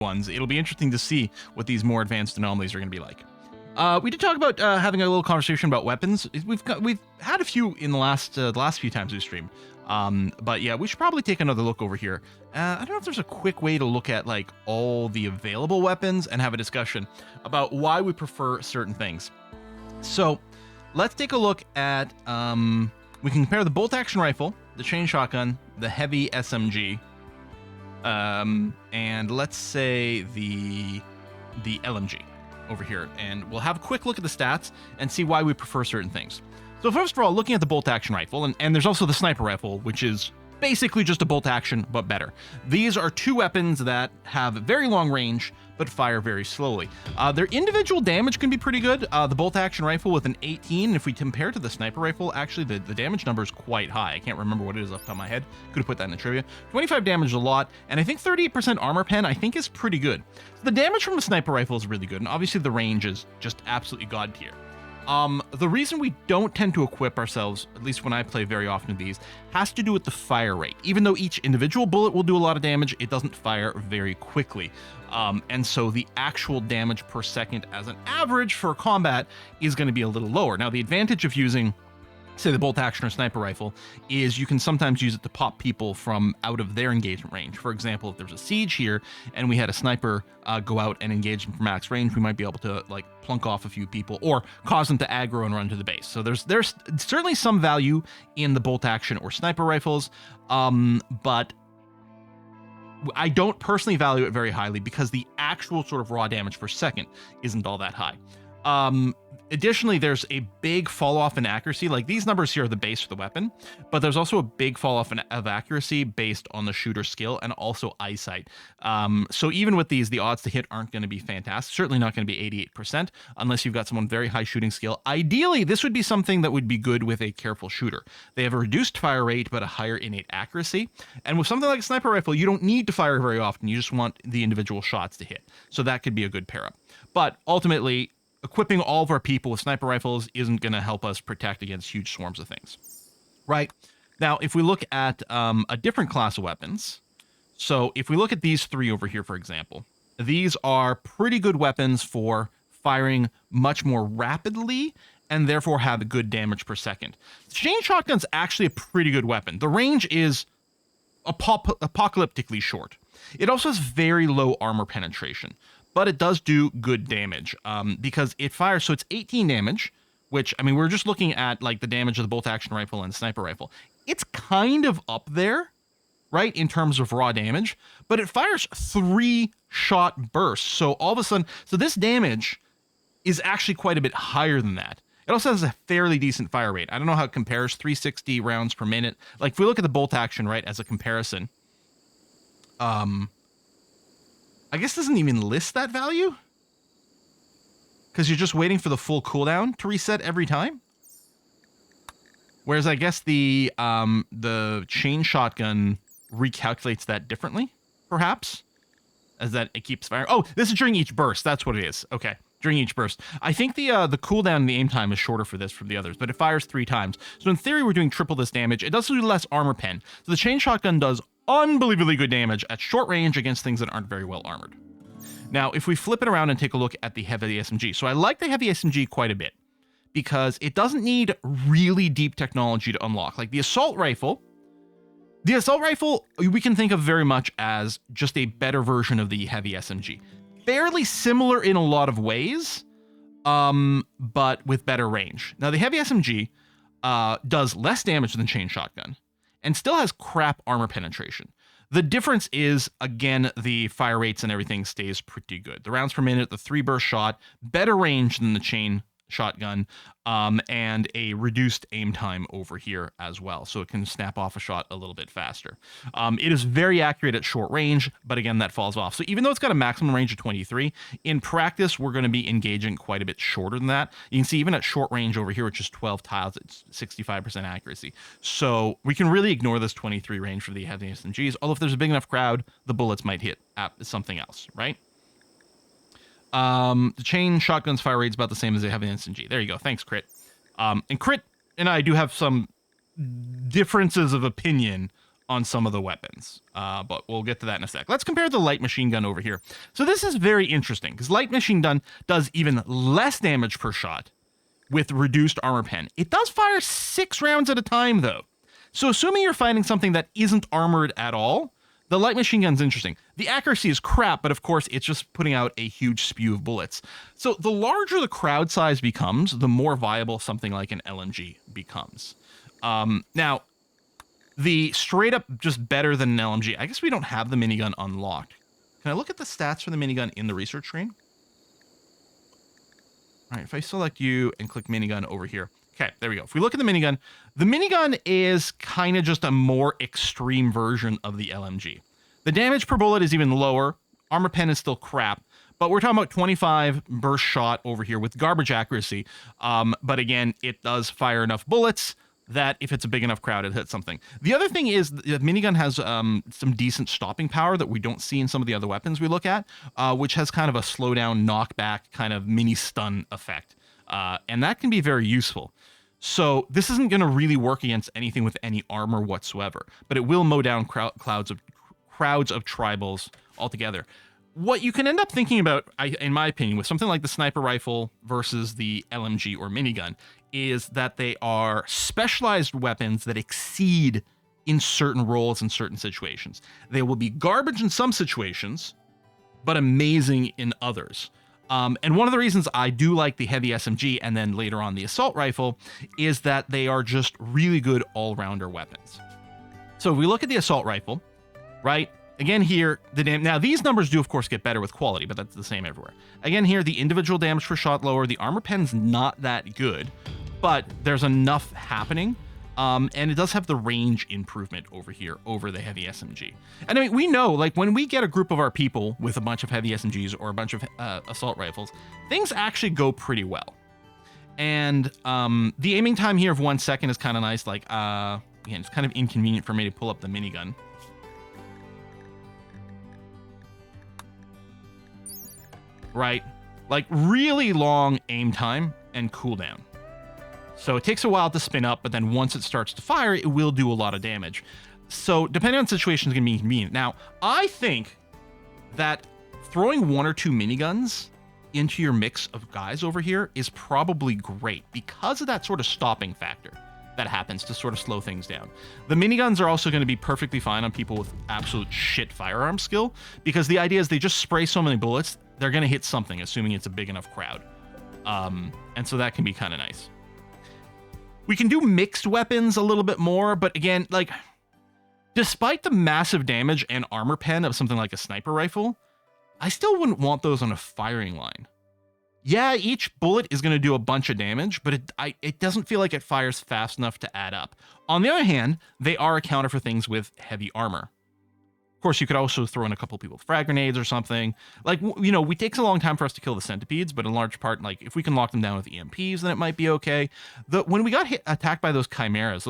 ones. It'll be interesting to see what these more advanced anomalies are going to be like. We did talk about having a little conversation about weapons. We've had a few in the last few times we streamed. But yeah, we should probably take another look over here. I don't know if there's a quick way to look at like all the available weapons and have a discussion about why we prefer certain things. So let's take a look at, we can compare the bolt action rifle, the chain shotgun, the heavy SMG, and let's say the LMG over here. And we'll have a quick look at the stats and see why we prefer certain things. So first of all, looking at the bolt action rifle, and there's also the sniper rifle, which is basically just a bolt action, but better. These are two weapons that have very long range, but fire very slowly. Their individual damage can be pretty good. The bolt action rifle with an 18, if we compare to the sniper rifle, actually the damage number is quite high. I can't remember what it is off the top of my head. Could have put that in the trivia. 25 damage is a lot, and I think 38% armor pen, I think is pretty good. So the damage from the sniper rifle is really good, and obviously the range is just absolutely god tier. The reason we don't tend to equip ourselves, at least when I play very often these, has to do with the fire rate. Even though each individual bullet will do a lot of damage, it doesn't fire very quickly. And so the actual damage per second as an average for combat is going to be a little lower. Now, the advantage of using, say, the bolt action or sniper rifle is you can sometimes use it to pop people from out of their engagement range. For example, if there's a siege here and we had a sniper go out and engage them from max range, we might be able to like plunk off a few people or cause them to aggro and run to the base. So there's certainly some value in the bolt action or sniper rifles, but I don't personally value it very highly because the actual sort of raw damage per second isn't all that high. Additionally, there's a big fall off in accuracy. Like these numbers here are the base for the weapon, but there's also a big fall off of accuracy based on the shooter skill and also eyesight. So even with these, the odds to hit aren't going to be fantastic. Certainly not going to be 88% unless you've got someone very high shooting skill. Ideally, this would be something that would be good with a careful shooter. They have a reduced fire rate, but a higher innate accuracy. And with something like a sniper rifle, you don't need to fire very often. You just want the individual shots to hit. So that could be a good pair up. But ultimately, equipping all of our people with sniper rifles isn't going to help us protect against huge swarms of things, right? Now, if we look at a different class of weapons, so if we look at these three over here, for example, these are pretty good weapons for firing much more rapidly and therefore have good damage per second. The chain shotgun's actually a pretty good weapon. The range is apocalyptically short. It also has very low armor penetration, but it does do good damage because it fires. So it's 18 damage, which, I mean, we're just looking at like the damage of the bolt action rifle and sniper rifle. It's kind of up there, right, in terms of raw damage, but it fires 3-shot bursts. So all of a sudden, so this damage is actually quite a bit higher than that. It also has a fairly decent fire rate. I don't know how it compares, 360 rounds per minute. Like if we look at the bolt action, right, as a comparison, I guess it doesn't even list that value because you're just waiting for the full cooldown to reset every time. Whereas I guess the chain shotgun recalculates that differently, perhaps, as that it keeps firing. Oh, this is during each burst. That's what it is. Okay, during each burst. I think the cooldown and the aim time is shorter for this from the others, but it fires 3 times. So in theory, we're doing triple this damage. It does do less armor pen. So the chain shotgun does unbelievably good damage at short range against things that aren't very well armored. Now, if we flip it around and take a look at the heavy SMG. So I like the heavy SMG quite a bit because it doesn't need really deep technology to unlock. Like the assault rifle, we can think of very much as just a better version of the heavy SMG. Fairly similar in a lot of ways, but with better range. Now, the heavy SMG does less damage than chain shotgun and still has crap armor penetration. The difference is, again, the fire rates and everything stays pretty good. The rounds per minute, the 3-burst shot, better range than the chain shotgun, and a reduced aim time over here as well, so it can snap off a shot a little bit faster. It is very accurate at short range, but again, that falls off. So even though it's got a maximum range of 23, in practice, we're going to be engaging quite a bit shorter than that. You can see even at short range over here, which is 12 tiles, it's 65% accuracy. So we can really ignore this 23 range for the heavy SMGs, although if there's a big enough crowd, the bullets might hit at something else, right? The chain shotgun's fire rate's about the same as they have in SMG. There you go. Thanks, Crit. And Crit and I do have some differences of opinion on some of the weapons, but we'll get to that in a sec. Let's compare the light machine gun over here. So this is very interesting because light machine gun does even less damage per shot with reduced armor pen. It does fire 6 rounds at a time though. So assuming you're fighting something that isn't armored at all, the light machine gun's interesting. The accuracy is crap, but of course it's just putting out a huge spew of bullets. So the larger the crowd size becomes, the more viable something like an LMG becomes. Now, the straight up just better than an LMG. I guess we don't have the minigun unlocked. Can I look at the stats for the minigun in the research screen? All right, if I select you and click minigun over here. Okay, there we go. If we look at the minigun is kind of just a more extreme version of the LMG. The damage per bullet is even lower. Armor pen is still crap, but we're talking about 25 burst shot over here with garbage accuracy. But again, it does fire enough bullets that if it's a big enough crowd, it hits something. The other thing is the minigun has some decent stopping power that we don't see in some of the other weapons we look at, which has kind of a slowdown, knockback, kind of mini stun effect. And that can be very useful. So this isn't going to really work against anything with any armor whatsoever, but it will mow down crowds of tribals altogether. What you can end up thinking about, in my opinion, with something like the sniper rifle versus the LMG or minigun is that they are specialized weapons that exceed in certain roles in certain situations. They will be garbage in some situations, but amazing in others. And one of the reasons I do like the heavy SMG and then later on the assault rifle is that they are just really good all-rounder weapons. So if we look at the assault rifle, right? Again here, now these numbers do of course get better with quality, but that's the same everywhere. Again here, the individual damage per shot lower, the armor pen's not that good, but there's enough happening. And it does have the range improvement over here over the heavy SMG. And I mean, we know, like, when we get a group of our people with a bunch of heavy SMGs or a bunch of assault rifles, things actually go pretty well. And the aiming time here of 1 second is kind of nice. Like, again, it's kind of inconvenient for me to pull up the minigun. Right? Like, really long aim time and cooldown. So it takes a while to spin up, but then once it starts to fire, it will do a lot of damage. So depending on the situation, it's going to be inconvenient. Now, I think that throwing 1 or 2 miniguns into your mix of guys over here is probably great because of that sort of stopping factor that happens to sort of slow things down. The miniguns are also going to be perfectly fine on people with absolute shit firearm skill because the idea is they just spray so many bullets, they're going to hit something, assuming it's a big enough crowd. And so that can be kind of nice. We can do mixed weapons a little bit more, but again, like, despite the massive damage and armor pen of something like a sniper rifle, I still wouldn't want those on a firing line. Yeah, each bullet is going to do a bunch of damage, but it doesn't feel like it fires fast enough to add up. On the other hand, they are a counter for things with heavy armor. Of course, you could also throw in a couple people with frag grenades or something. Like, you know, it takes a long time for us to kill the centipedes, but in large part, like, if we can lock them down with EMPs, then it might be okay. When we got attacked by those chimeras,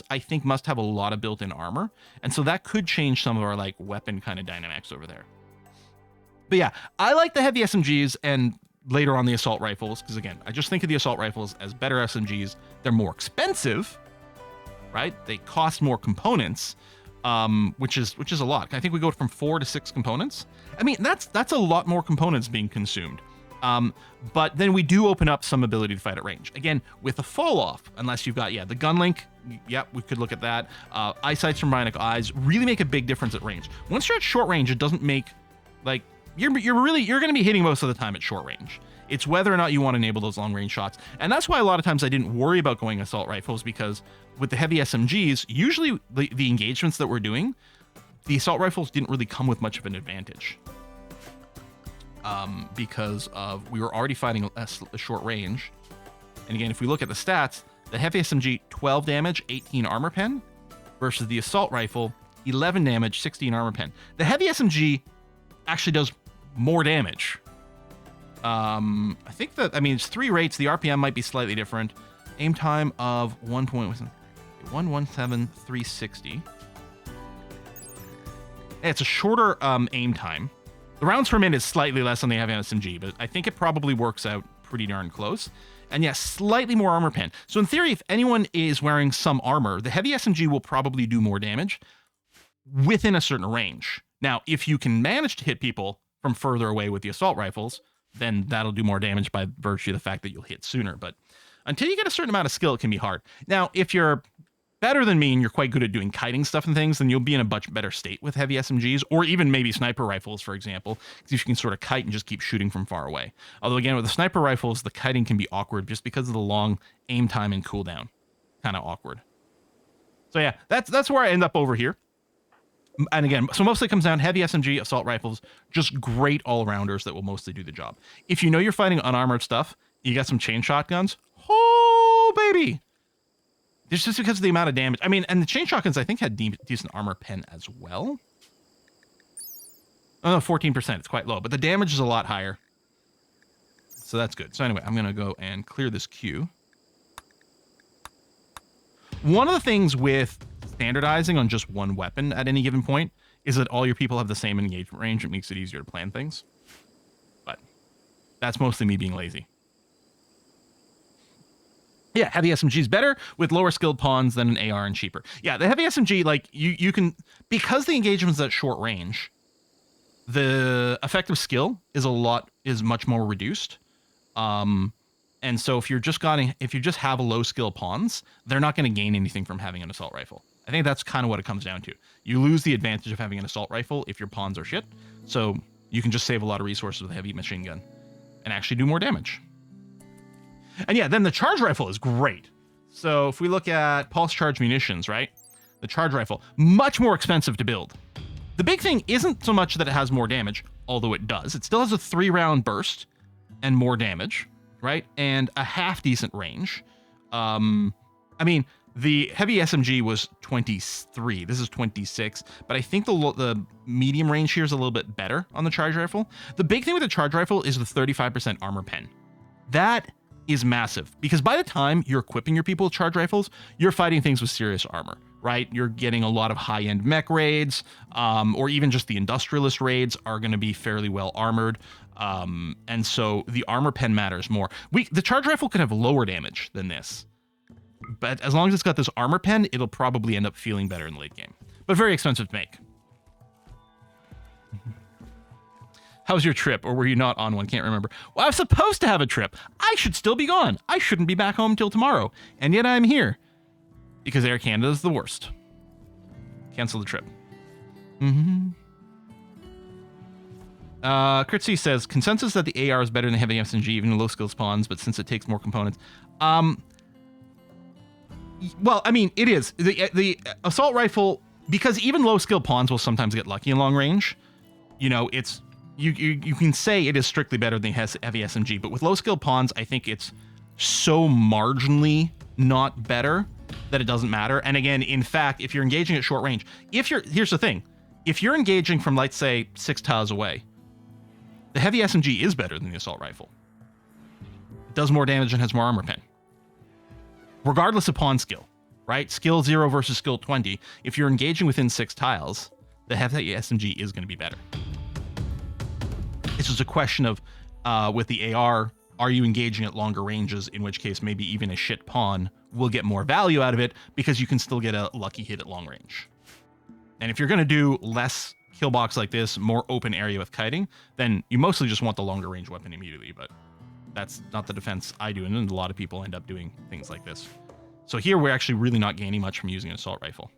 I think, must have a lot of built-in armor, and so that could change some of our, like, weapon kind of dynamics over there. But yeah, I like the heavy SMGs and later on the assault rifles, because again, I just think of the assault rifles as better SMGs. They're more expensive, right? They cost more components. Which is a lot. I think we go from 4 to 6 components. I mean, that's a lot more components being consumed. But then we do open up some ability to fight at range. Again, with a fall off, unless you've got, the gun link. Yeah, we could look at that. Eyesights from bionic eyes really make a big difference at range. Once you're at short range, it doesn't make, like, you're going to be hitting most of the time at short range. It's whether or not you want to enable those long range shots. And that's why a lot of times I didn't worry about going assault rifles, because with the heavy SMGs, usually the engagements that we're doing, the assault rifles didn't really come with much of an advantage. Because we were already fighting a short range. And again, if we look at the stats, the heavy SMG, 12 damage, 18 armor pen, versus the assault rifle, 11 damage, 16 armor pen. The heavy SMG actually does more damage. I think that, I mean, it's 3 rates. The RPM might be slightly different. Aim time of 117,360. It's a shorter aim time. The rounds per minute is slightly less on the heavy SMG, but I think it probably works out pretty darn close. And yes, slightly more armor pen. So in theory, if anyone is wearing some armor, the heavy SMG will probably do more damage. within a certain range. Now, if you can manage to hit people from further away with the assault rifles, then that'll do more damage by virtue of the fact that you'll hit sooner. But until you get a certain amount of skill, it can be hard. Now, if you're better than me and you're quite good at doing kiting stuff and things, then you'll be in a much better state with heavy SMGs, or even maybe sniper rifles, for example, because you can sort of kite and just keep shooting from far away. Although again, with the sniper rifles, the kiting can be awkward just because of the long aim time and cooldown. Kind of awkward. So yeah, that's where I end up over here. And again, so mostly it comes down heavy SMG, assault rifles, just great all-rounders that will mostly do the job. If you know you're fighting unarmored stuff, you got some chain shotguns, oh baby! Just because of the amount of damage. I mean, and the chain shotguns, I think, had decent armor pen as well. Oh, no, 14%. It's quite low, but the damage is a lot higher. So that's good. So anyway, I'm going to go and clear this queue. One of the things with standardizing on just one weapon at any given point is that all your people have the same engagement range. It makes it easier to plan things. But that's mostly me being lazy. Yeah, heavy SMG is better with lower skilled pawns than an AR and cheaper. Yeah, the heavy SMG, like, you can, because the engagement's at short range, the effective skill is much more reduced. And so if you just have a low skill pawns, they're not going to gain anything from having an assault rifle. I think that's kind of what it comes down to. You lose the advantage of having an assault rifle if your pawns are shit. So you can just save a lot of resources with a heavy machine gun and actually do more damage. And yeah, then the charge rifle is great. So if we look at pulse charge munitions, right? The charge rifle, much more expensive to build. The big thing isn't so much that it has more damage, although it does. It still has a 3-round burst and more damage, right? And a half decent range. I mean, the heavy SMG was 23. This is 26. But I think the medium range here is a little bit better on the charge rifle. The big thing with the charge rifle is the 35% armor pen. That is massive, because by the time you're equipping your people with charge rifles, you're fighting things with serious armor, right? You're getting a lot of high-end mech raids, or even just the industrialist raids are going to be fairly well armored. And so the armor pen matters more. The charge rifle could have lower damage than this, but as long as it's got this armor pen, it'll probably end up feeling better in the late game, but very expensive to make. How's your trip? Or were you not on one? Can't remember. Well, I was supposed to have a trip. I should still be gone. I shouldn't be back home till tomorrow. And yet I'm here. Because Air Canada is the worst. Cancel the trip. Kritzy says, consensus that the AR is better than heavy SMG, even in low skill spawns, but since it takes more components. Well, I mean, it is. The assault rifle, because even low skill pawns will sometimes get lucky in long range. You know, it's... You can say it is strictly better than heavy SMG, but with low skill pawns, I think it's so marginally not better that it doesn't matter. And again, in fact, if you're engaging at short range, here's the thing, if you're engaging from, let's say, 6 tiles away, the heavy SMG is better than the assault rifle. It does more damage and has more armor pen, regardless of pawn skill, right? Skill 0 versus skill 20. If you're engaging within 6 tiles, the heavy SMG is going to be better. It's just a question of, with the AR, are you engaging at longer ranges, in which case maybe even a shit pawn will get more value out of it because you can still get a lucky hit at long range. And if you're going to do less kill box like this, more open area with kiting, then you mostly just want the longer range weapon immediately, but that's not the defense I do, and a lot of people end up doing things like this. So here we're actually really not gaining much from using an assault rifle.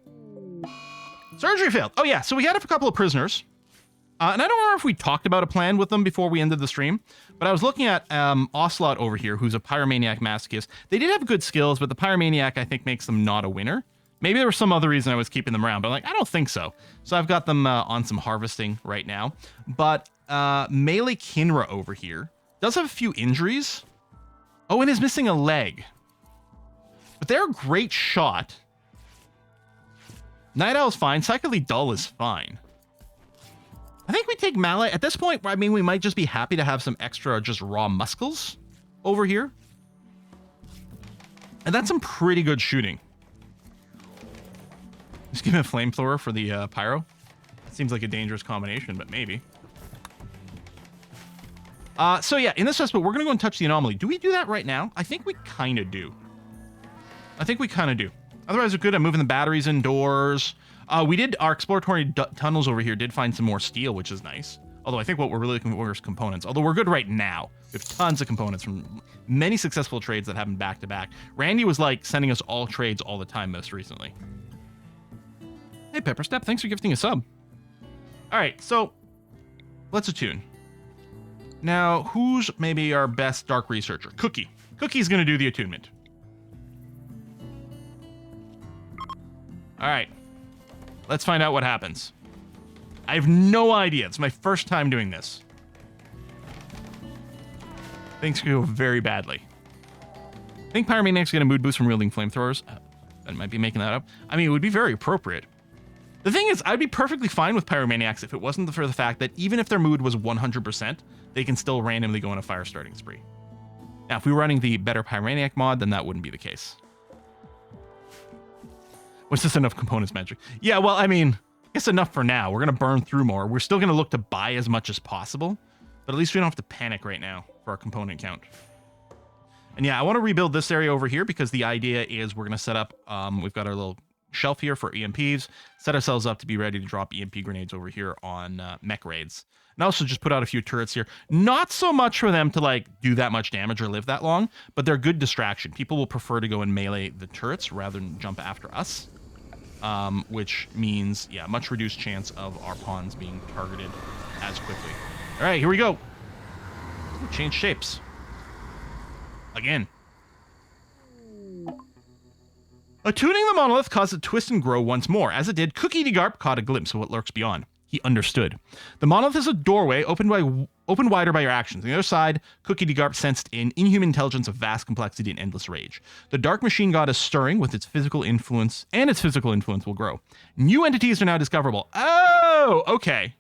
Surgery failed. Oh yeah, so we had a couple of prisoners. And I don't remember if we talked about a plan with them before we ended the stream, but I was looking at Ocelot over here, who's a Pyromaniac Masochist. They did have good skills, but the Pyromaniac, I think, makes them not a winner. Maybe there was some other reason I was keeping them around, but I'm like, I don't think so. So I've got them on some harvesting right now. But Melee Kinra over here does have a few injuries. Oh, and is missing a leg. But they're a great shot. Night Owl's fine. Psychically Dull is fine. I think we take Mallet. At this point, I mean, we might just be happy to have some extra just raw muscles over here. And that's some pretty good shooting. Just give him a flamethrower for the pyro. Seems like a dangerous combination, but maybe. So yeah, in this aspect, we're going to go and touch the anomaly. Do we do that right now? I think we kind of do. Otherwise, we're good at moving the batteries indoors. We did, our exploratory tunnels over here did find some more steel, which is nice. Although I think what we're really looking for is components. Although we're good right now. We have tons of components from many successful trades that happened back to back. Randy was like sending us all trades all the time most recently. Hey, Pepperstep, thanks for gifting a sub. All right, so let's attune. Now, who's maybe our best dark researcher? Cookie. Cookie's going to do the attunement. All right, let's find out what happens. I have no idea. It's my first time doing this. Things could go very badly. I think Pyromaniac's get a mood boost from wielding flamethrowers. I might be making that up. I mean, it would be very appropriate. The thing is, I'd be perfectly fine with Pyromaniacs if it wasn't for the fact that even if their mood was 100%, they can still randomly go on a fire starting spree. Now, if we were running the better Pyromaniac mod, then that wouldn't be the case. Was this enough components magic? Yeah, well, I mean, I guess enough for now. We're going to burn through more. We're still going to look to buy as much as possible, but at least we don't have to panic right now for our component count. And yeah, I want to rebuild this area over here because the idea is we're going to set up, we've got our little shelf here for EMPs, set ourselves up to be ready to drop EMP grenades over here on mech raids. And also just put out a few turrets here. Not so much for them to like do that much damage or live that long, but they're good distraction. People will prefer to go and melee the turrets rather than jump after us. Which means, yeah, much reduced chance of our pawns being targeted as quickly. All right, here we go. Change shapes. Again. Attuning the monolith caused it to twist and grow once more. As it did, Cookie DeGarp caught a glimpse of what lurks beyond. He understood. The monolith is a doorway opened wider by your actions. On the other side, Cookie DeGarp sensed an inhuman intelligence of vast complexity and endless rage. The dark machine god is stirring with its physical influence, and its physical influence will grow. New entities are now discoverable. Oh, okay.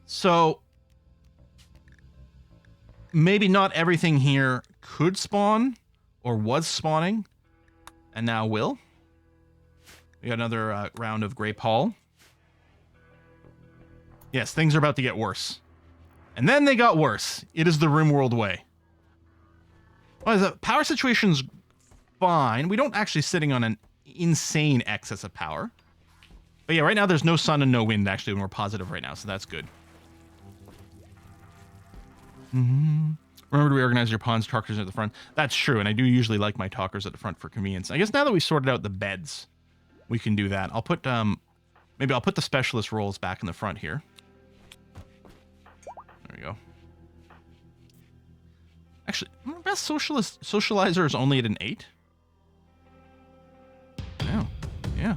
So, maybe not everything here could spawn, or was spawning, and now will. We got another round of Grape Hall. Yes, things are about to get worse. And then they got worse. It is the RimWorld way. Well, the power situation's fine. We don't actually sitting on an insane excess of power. But yeah, right now there's no sun and no wind actually when we're positive right now, so that's good. Remember to reorganize your pawns, talkers at the front. That's true, and I do usually like my talkers at the front for convenience. I guess now that we sorted out the beds, we can do that. I'll put, maybe I'll put the specialist roles back in the front here. There we go. Actually, my best socializer is only at an 8. No. Yeah.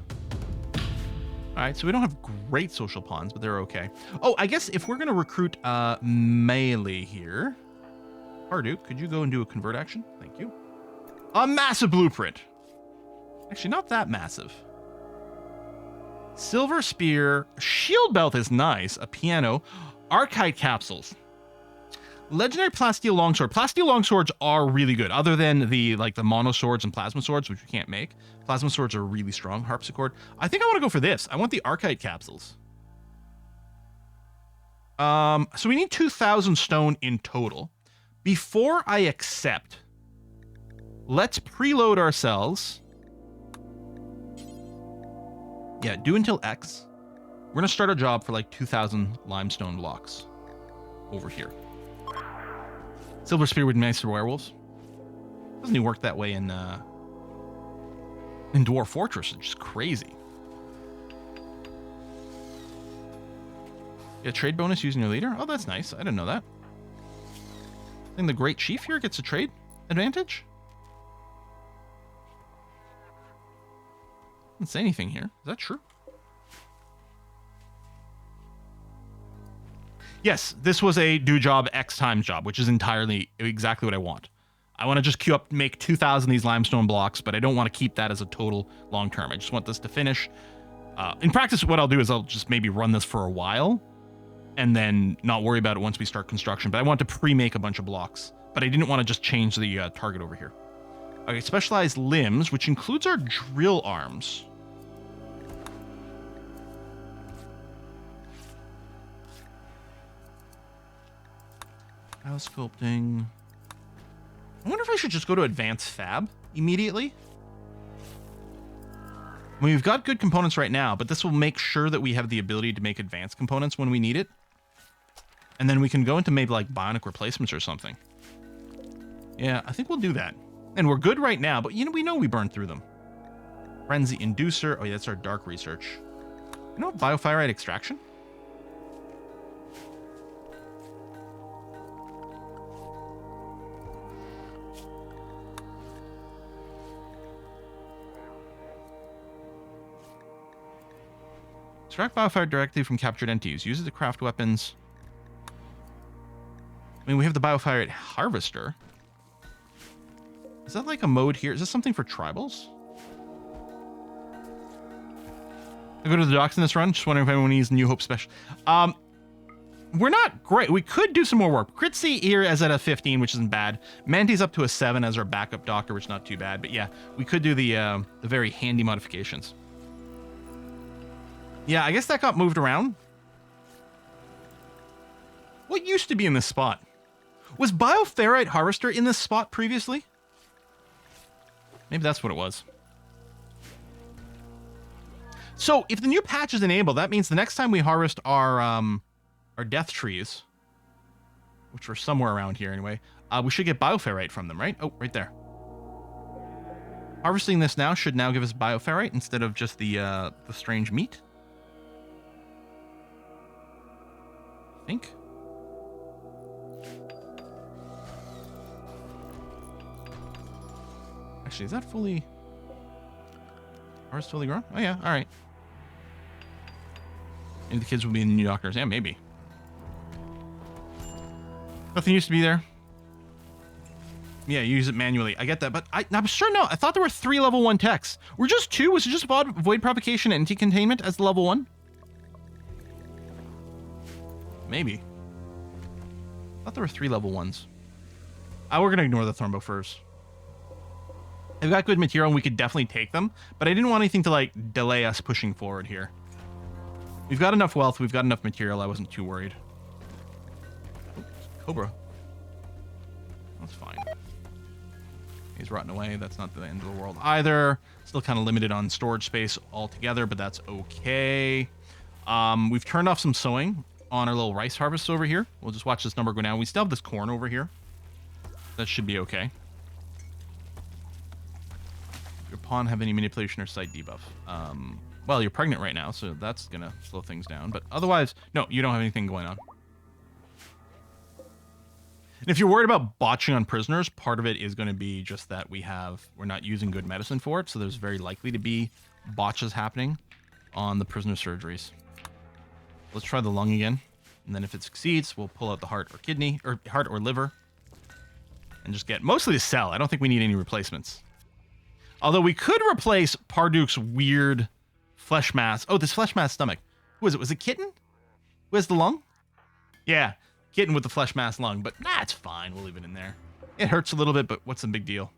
All right, so we don't have great social pawns, but they're okay. Oh, I guess if we're going to recruit melee here... Harduke, could you go and do a convert action? Thank you. A massive blueprint. Actually, not that massive. Silver spear. Shield belt is nice. A piano. Archite capsules. Legendary plasteel longsword. Plasteel longswords are really good. Other than the mono swords and plasma swords, which we can't make. Plasma swords are really strong. Harpsichord. I think I want to go for this. I want the Archite capsules. So we need 2,000 stone in total. Before I accept, let's preload ourselves. Yeah, do until X. We're going to start a job for like 2,000 limestone blocks over here. Silver spear with nicer werewolves. Doesn't even work that way in Dwarf Fortress. It's just crazy. Yeah, trade bonus using your leader. Oh, that's nice. I didn't know that. I think the Great Chief here gets a trade advantage. Didn't say anything here. Is that true? Yes, this was a do job X times job, which is entirely exactly what I want. I want to just queue up, make 2,000 of these limestone blocks, but I don't want to keep that as a total long term. I just want this to finish. In practice, what I'll do is I'll just maybe run this for a while and then not worry about it once we start construction. But I want to pre-make a bunch of blocks. But I didn't want to just change the target over here. Okay, specialized limbs, which includes our drill arms. House sculpting. I wonder if I should just go to advanced fab immediately. I mean, we've got good components right now, but this will make sure that we have the ability to make advanced components when we need it. And then we can go into maybe like bionic replacements or something. Yeah, I think we'll do that. And we're good right now, but we know we burned through them. Frenzy Inducer. Oh yeah, that's our dark research. You know, biofirite extraction? Extract biofire directly from captured entities. Use it to craft weapons. I mean, we have the biofire harvester. Is that like a mode here? Is this something for tribals? I go to the docks in this run. Just wondering if anyone needs New Hope special. We're not great. We could do some more work. Critzy here is at a 15, which isn't bad. Mandy's up to a 7 as our backup doctor, which is not too bad. But yeah, we could do the very handy modifications. Yeah, I guess that got moved around. What used to be in this spot? Was Bioferrite Harvester in this spot previously? Maybe that's what it was. So, if the new patch is enabled, that means the next time we harvest our death trees, which are somewhere around here anyway, we should get Bioferrite from them, right? Oh, right there. Harvesting this now should now give us Bioferrite instead of just the strange meat. I think. Actually, is that fully... Harvest fully grown? Oh yeah, alright. Maybe the kids will be in the new doctors. Yeah, maybe. Nothing used to be there. Yeah, you use it manually. I get that, but I'm sure no. I thought there were 3 level 1 techs. We're just 2? Was it just Void Provocation and Anti-Containment as the level 1? Maybe. I thought there were 3 level 1s. We're gonna ignore the Thornbow Furs. They've got good material and we could definitely take them, but I didn't want anything to like delay us pushing forward here. We've got enough wealth, we've got enough material, I wasn't too worried. Oh, Cobra. That's fine. He's rotting away, that's not the end of the world either. Still kind of limited on storage space altogether, but that's okay. We've turned off some sowing on our little rice harvest over here. We'll just watch this number go down. We still have this corn over here. That should be okay. Your pawn have any manipulation or sight debuff? Well, you're pregnant right now, so that's gonna slow things down. But otherwise, no, you don't have anything going on. And if you're worried about botching on prisoners, part of it is going to be just that we're not using good medicine for it, so there's very likely to be botches happening on the prisoner surgeries. Let's try the lung again, and then if it succeeds, we'll pull out the heart or kidney, or heart or liver, and just get mostly the cell. I don't think we need any replacements. Although we could replace Parduk's weird flesh mass. Oh, this flesh mass stomach. Who was it? Was it Kitten? Who has the lung? Yeah, Kitten with the flesh mass lung. But nah, it's fine. We'll leave it in there. It hurts a little bit, but what's the big deal?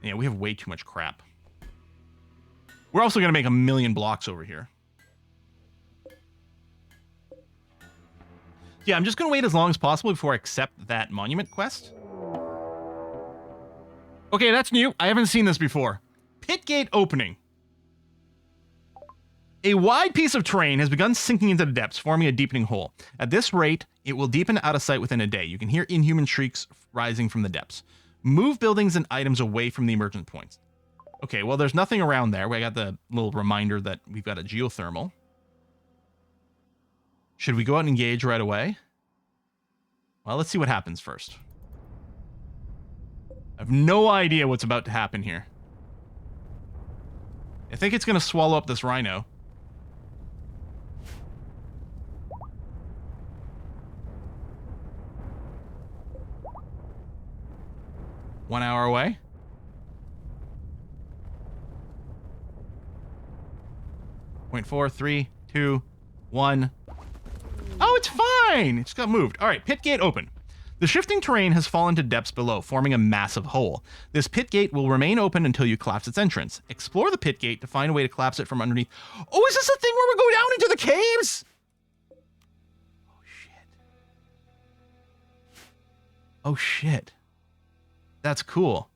Yeah, we have way too much crap. We're also going to make 1,000,000 blocks over here. Yeah, I'm just going to wait as long as possible before I accept that monument quest. Okay, that's new. I haven't seen this before. Pit gate opening. A wide piece of terrain has begun sinking into the depths, forming a deepening hole. At this rate, it will deepen out of sight within a day. You can hear inhuman shrieks rising from the depths. Move buildings and items away from the emergent points. Okay, well, there's nothing around there. We got the little reminder that we've got a geothermal. Should we go out and engage right away? Well, let's see what happens first. I have no idea what's about to happen here. I think it's going to swallow up this rhino. One hour away. Point 4, 3, 2, 1. Oh, it's fine. It just got moved. All right, pit gate open. The shifting terrain has fallen to depths below, forming a massive hole. This pit gate will remain open until you collapse its entrance. Explore the pit gate to find a way to collapse it from underneath. Oh, is this the thing where we go down into the caves? Oh, shit. Oh, shit. That's cool.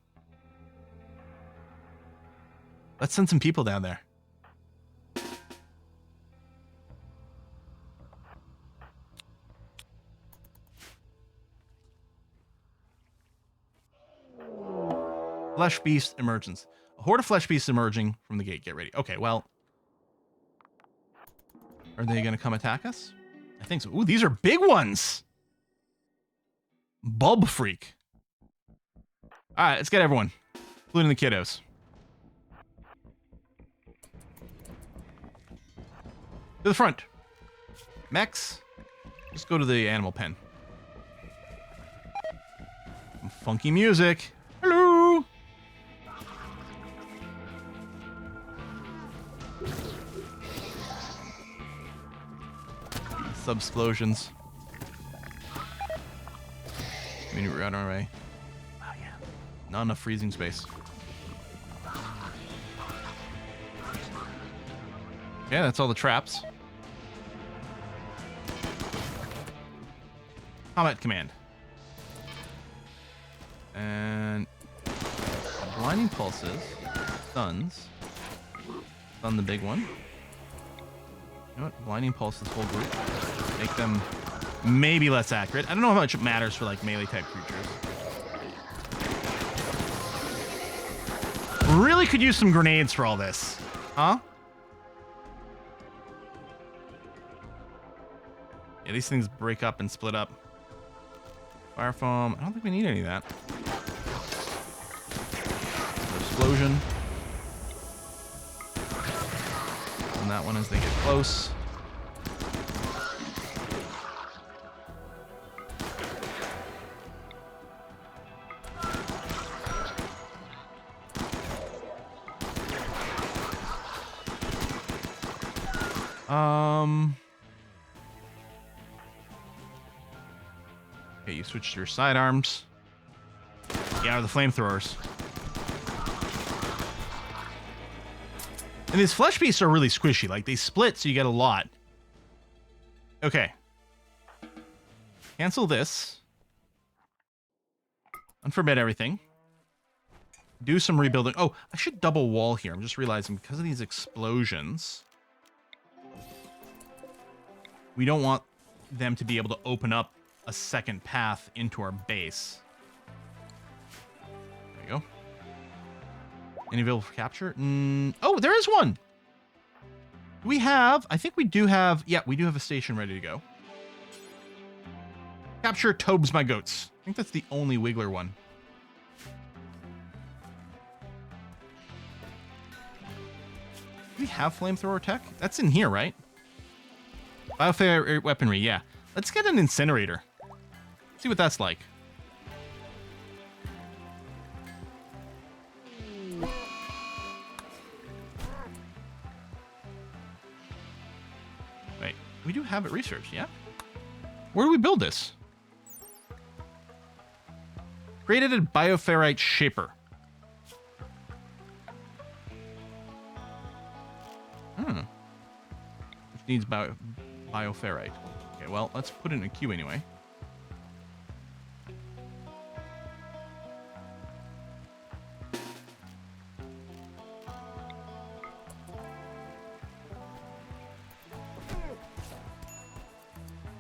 Let's send some people down there. Flesh beast emergence. A horde of flesh beasts emerging from the gate. Get ready. Okay, well. Are they going to come attack us? I think so. Ooh, these are big ones. Bulb freak. All right, let's get everyone, including the kiddos. To the front. Mechs, just go to the animal pen. Some funky music. Hello. Subsplosions. I mean, we're out on our way. Oh, yeah. Not enough freezing space. Yeah, that's all the traps. Combat command. And blinding pulses. Stuns. Stun the big one. You know what? Blinding pulses whole group. Make them maybe less accurate. I don't know how much it matters for like melee type creatures. Really could use some grenades for all this. Huh? Yeah, these things break up and split up. Fire foam. I don't think we need any of that. Explosion. And that one as they get close. Okay, you switch to your sidearms. Yeah, the flamethrowers. And these flesh beasts are really squishy. Like, they split, so you get a lot. Okay. Cancel this. Unforbid everything. Do some rebuilding. Oh, I should double wall here. I'm just realizing because of these explosions, we don't want them to be able to open up a second path into our base. There you go. Any available for capture? Oh, there is one. We have, I think we do have, yeah, we do have a station ready to go. Capture Tobes my goats. I think that's the only Wiggler one. Do we have flamethrower tech? That's in here, right? Biofare weaponry, yeah. Let's get an incinerator. See what that's like. Wait, we do have it researched, yeah? Where do we build this? Created a bioferrite shaper. Which needs bioferrite. Okay, well, let's put it in a queue anyway.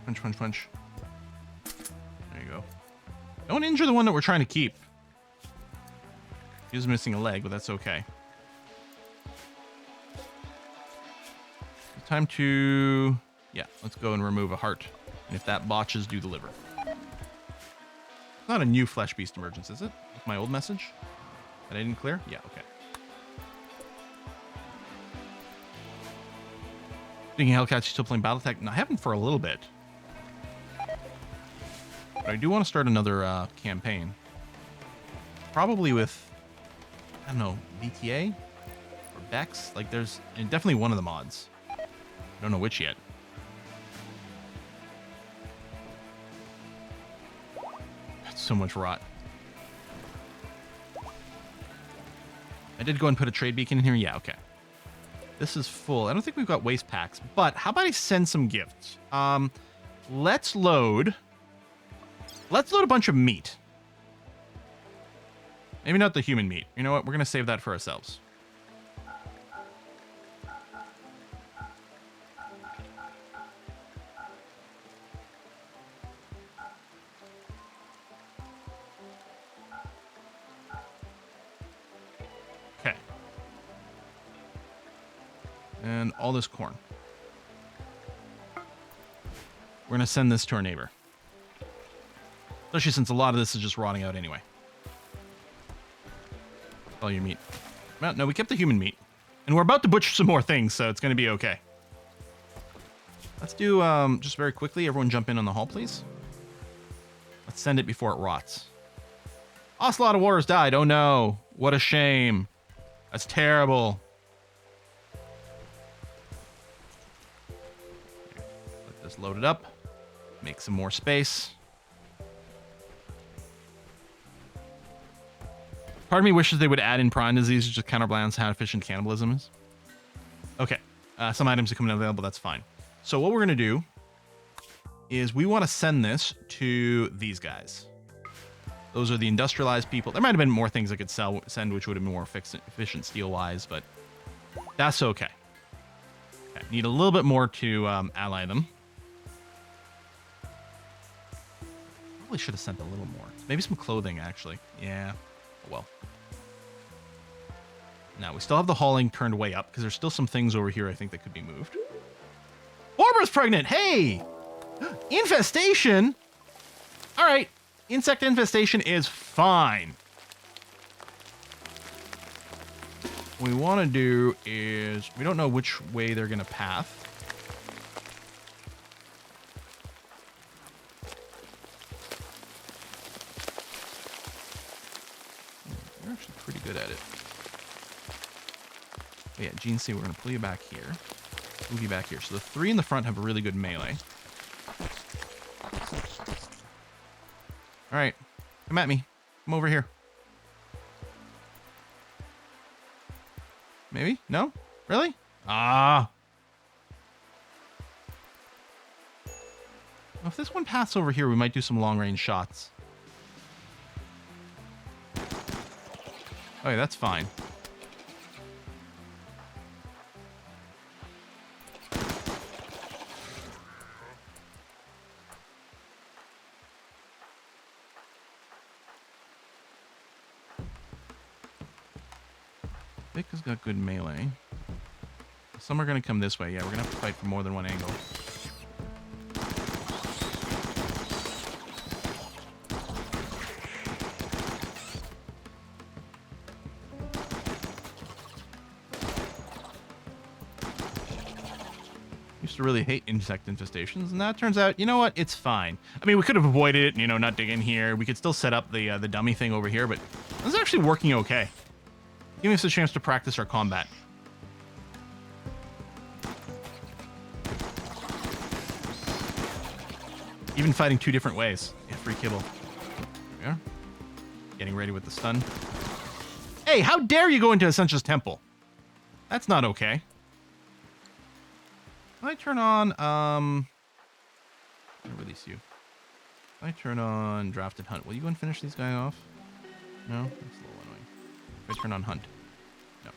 Punch, punch, punch. There you go. Don't injure the one that we're trying to keep. He's missing a leg, but that's okay. Time to... Yeah, let's go and remove a heart. And if that botches, do the liver. Not a new flesh beast emergence, is it? With my old message? That I didn't clear? Yeah, okay. Speaking of Hellcats, you still playing Battletech? No, I haven't for a little bit. But I do want to start another campaign. Probably with, I don't know, BTA? Or Bex? Like, there's definitely one of the mods. I don't know which yet. That's so much rot. I did go and put a trade beacon in here. Yeah, okay. This is full. I don't think we've got waste packs, but how about I send some gifts? Let's load a bunch of meat. Maybe not the human meat. You know what? We're going to save that for ourselves. And all this corn. We're going to send this to our neighbor. Especially since a lot of this is just rotting out anyway. All your meat. Well, no, we kept the human meat. And we're about to butcher some more things, so it's going to be okay. Let's do, just very quickly, everyone jump in on the hall, please. Let's send it before it rots. Ocelot of Warriors died. Oh no. What a shame. That's terrible. Let this load it up. Make some more space. Part of me wishes they would add in prawn disease to just counterbalance how efficient cannibalism is. Okay. Some items are coming available. That's fine. So what we're going to do is we want to send this to these guys. Those are the industrialized people. There might have been more things I could send, which would have been more efficient steel-wise, but that's okay. Okay. Need a little bit more to ally them. Probably should have sent a little more. Maybe some clothing, actually. Yeah. Oh, well. Now, we still have the hauling turned way up, because there's still some things over here I think that could be moved. Barbara's pregnant! Hey! Infestation? Alright. Insect infestation is fine. What we want to do is... we don't know which way they're going to path. They're actually pretty good at it. Oh yeah, Gene C, we're going to pull you back here. Move you back here. So the three in the front have a really good melee. All right, come at me. Come over here. Maybe? No? Really? Ah. Well, if this one passes over here, we might do some long-range shots. Okay, that's fine. Vic has got good melee. Some are going to come this way. Yeah, we're going to have to fight from more than one angle. Used to really hate insect infestations, and that turns out, you know what? It's fine. I mean, we could have avoided it, you know, not dig in here. We could still set up the dummy thing over here, but this is actually working okay. Giving us a chance to practice our combat. Even fighting two different ways. Yeah, free kibble. There we are. Getting ready with the stun. Hey, how dare you go into Essentia's temple? That's not okay. Can I turn on, I'll release you. Can I turn on Drafted Hunt? Will you go and finish these guys off? No? That's a little annoying. If I turn on Hunt. No.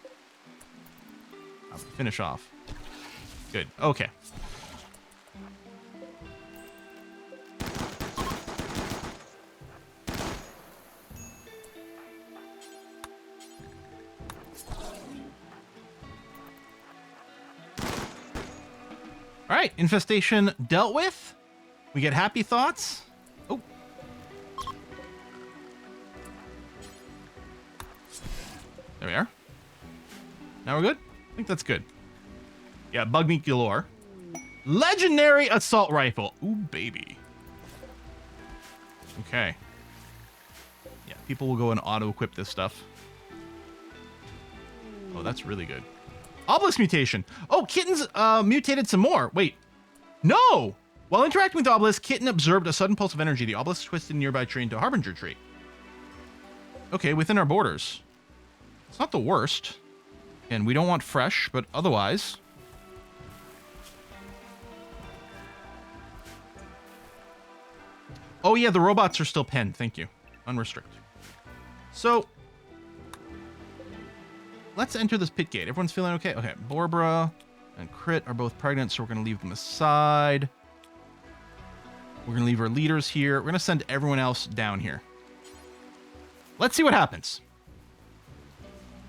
I'll finish off. Good. Okay. All right, infestation dealt with. We get happy thoughts. Oh. There we are. Now we're good? I think that's good. Yeah, bug meat galore. Legendary assault rifle. Ooh, baby. Okay. Yeah, people will go and auto-equip this stuff. Oh, that's really good. Obelisk mutation. Oh, Kitten's mutated some more. Wait. No! While interacting with the Obelisk, Kitten observed a sudden pulse of energy. The Obelisk twisted a nearby tree into a Harbinger tree. Okay, within our borders. It's not the worst. And we don't want fresh, but otherwise... Oh yeah, the robots are still penned. Thank you. Unrestrict. So... let's enter this pit gate. Everyone's feeling okay? Okay, Barbara and Crit are both pregnant, so we're going to leave them aside. We're going to leave our leaders here. We're going to send everyone else down here. Let's see what happens.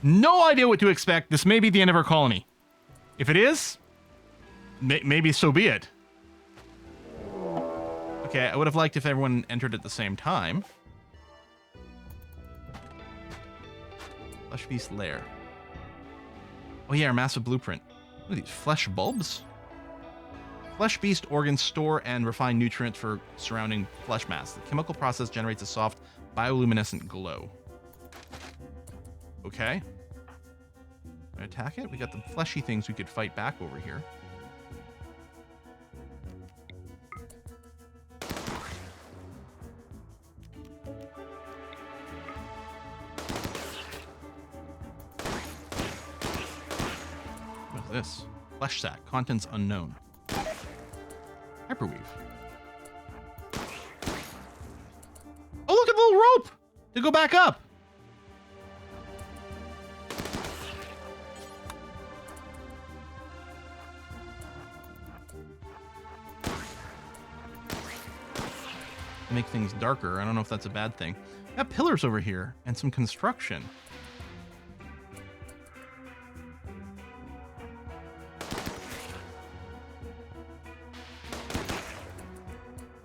No idea what to expect. This may be the end of our colony. If it is, maybe so be it. Okay, I would have liked if everyone entered at the same time. Flesh Beast Lair. Oh yeah, our massive blueprint. What are these, flesh bulbs? Flesh Beast organs store and refine nutrients for surrounding flesh mass. The chemical process generates a soft bioluminescent glow. Okay. Attack it? We got the fleshy things we could fight back over here. What's this? Flesh sack. Contents unknown. Hyperweave. Oh, look at the little rope to go back up. Make things darker. I don't know if that's a bad thing. We got pillars over here and some construction.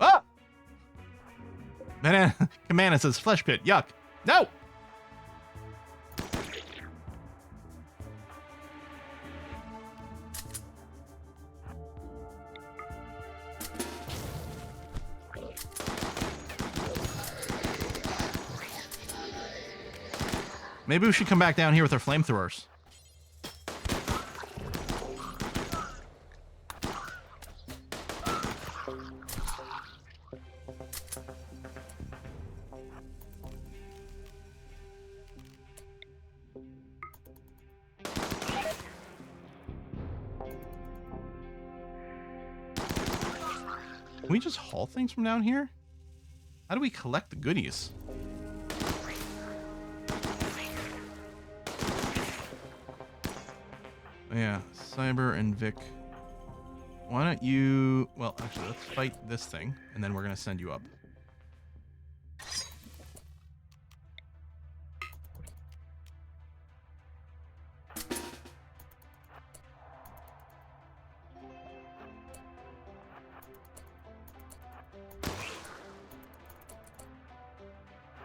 Ah! Commander says flesh pit. Yuck. No! Maybe we should come back down here with our flamethrowers. Can we just haul things from down here? How do we collect the goodies? Yeah, Cyber and Vic. Why don't you... Well, actually, let's fight this thing, and then we're going to send you up.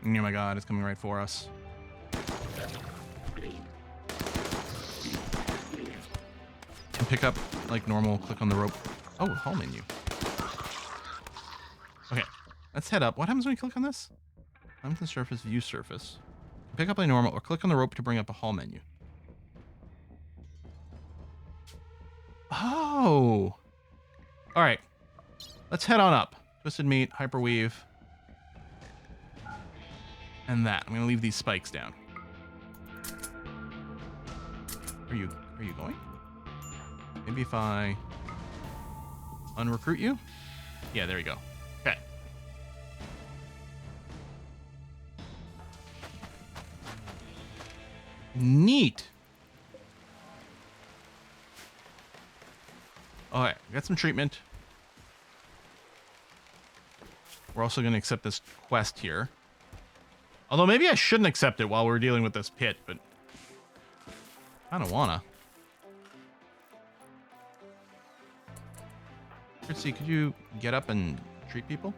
Oh my god, it's coming right for us. Pick up like normal, click on the rope. Oh, haul menu. Okay, let's head up. What happens when you click on this? Come to the surface, view surface. Pick up like normal or click on the rope to bring up a haul menu. Oh. All right, let's head on up. Twisted meat, hyperweave, and that. I'm gonna leave these spikes down. Are you going? Maybe if I unrecruit you? Yeah, there you go. Okay. Neat. All right, we got some treatment. We're also going to accept this quest here. Although maybe I shouldn't accept it while we're dealing with this pit, but I don't wanna. See, could you get up and treat people?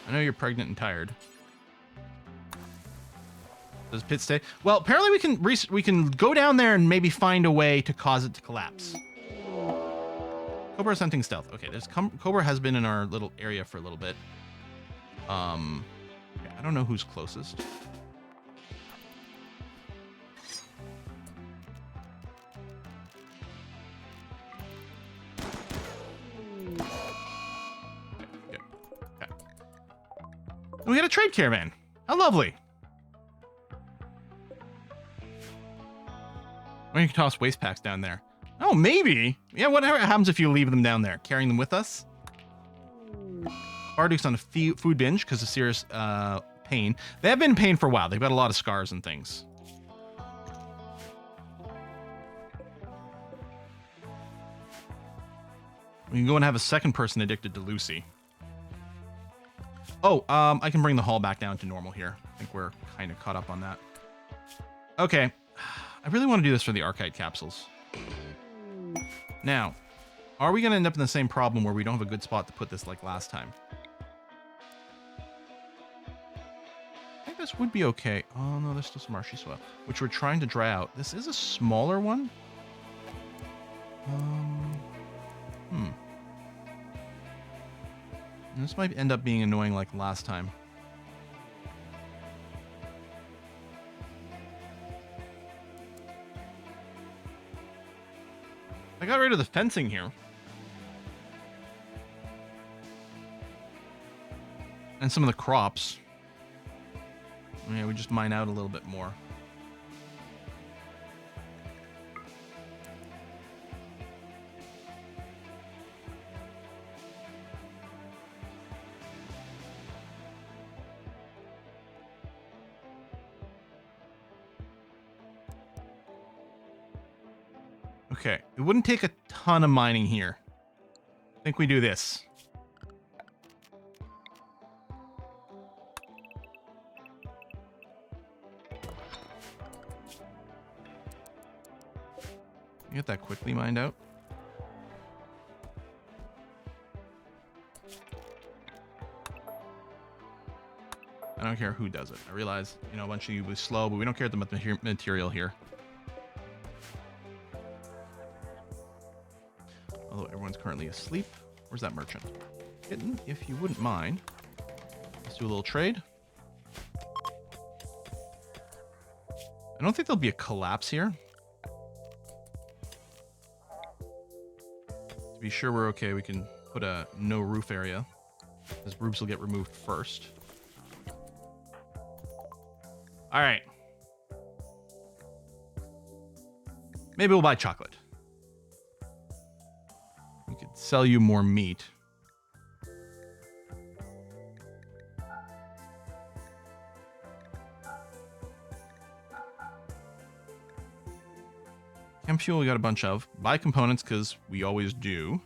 I know you're pregnant and tired. Does Pit stay? Well, apparently we can go down there and maybe find a way to cause it to collapse. Cobra's hunting stealth. Okay, Cobra has been in our little area for a little bit. Okay, I don't know who's closest. Okay. We got a trade caravan. How lovely. Or you can toss waste packs down there. Oh, maybe. Yeah, whatever happens if you leave them down there. Carrying them with us. Barduke's on a food binge because of serious pain. They have been in pain for a while. They've got a lot of scars and things. We can go and have a second person addicted to Lucy. Oh, I can bring the hull back down to normal here. I think we're kind of caught up on that. Okay. I really want to do this for the Archite capsules. Now, are we going to end up in the same problem where we don't have a good spot to put this like last time? I think this would be okay. Oh, no, there's still some marshy soil, which we're trying to dry out. This is a smaller one. This might end up being annoying like last time. I got rid of the fencing here. And some of the crops. Yeah, we just mine out a little bit more. Okay, it wouldn't take a ton of mining here. I think we do this. Get that quickly mined out. I don't care who does it. I realize, you know, a bunch of you was slow, but we don't care about the material here. Although everyone's currently asleep. Where's that merchant? Kitten, if you wouldn't mind, let's do a little trade. I don't think there'll be a collapse here. To be sure we're okay, we can put a no roof area, as roofs will get removed first. All right. Maybe we'll buy chocolate. We could sell you more meat. Chem fuel we got a bunch of. Buy components because we always do.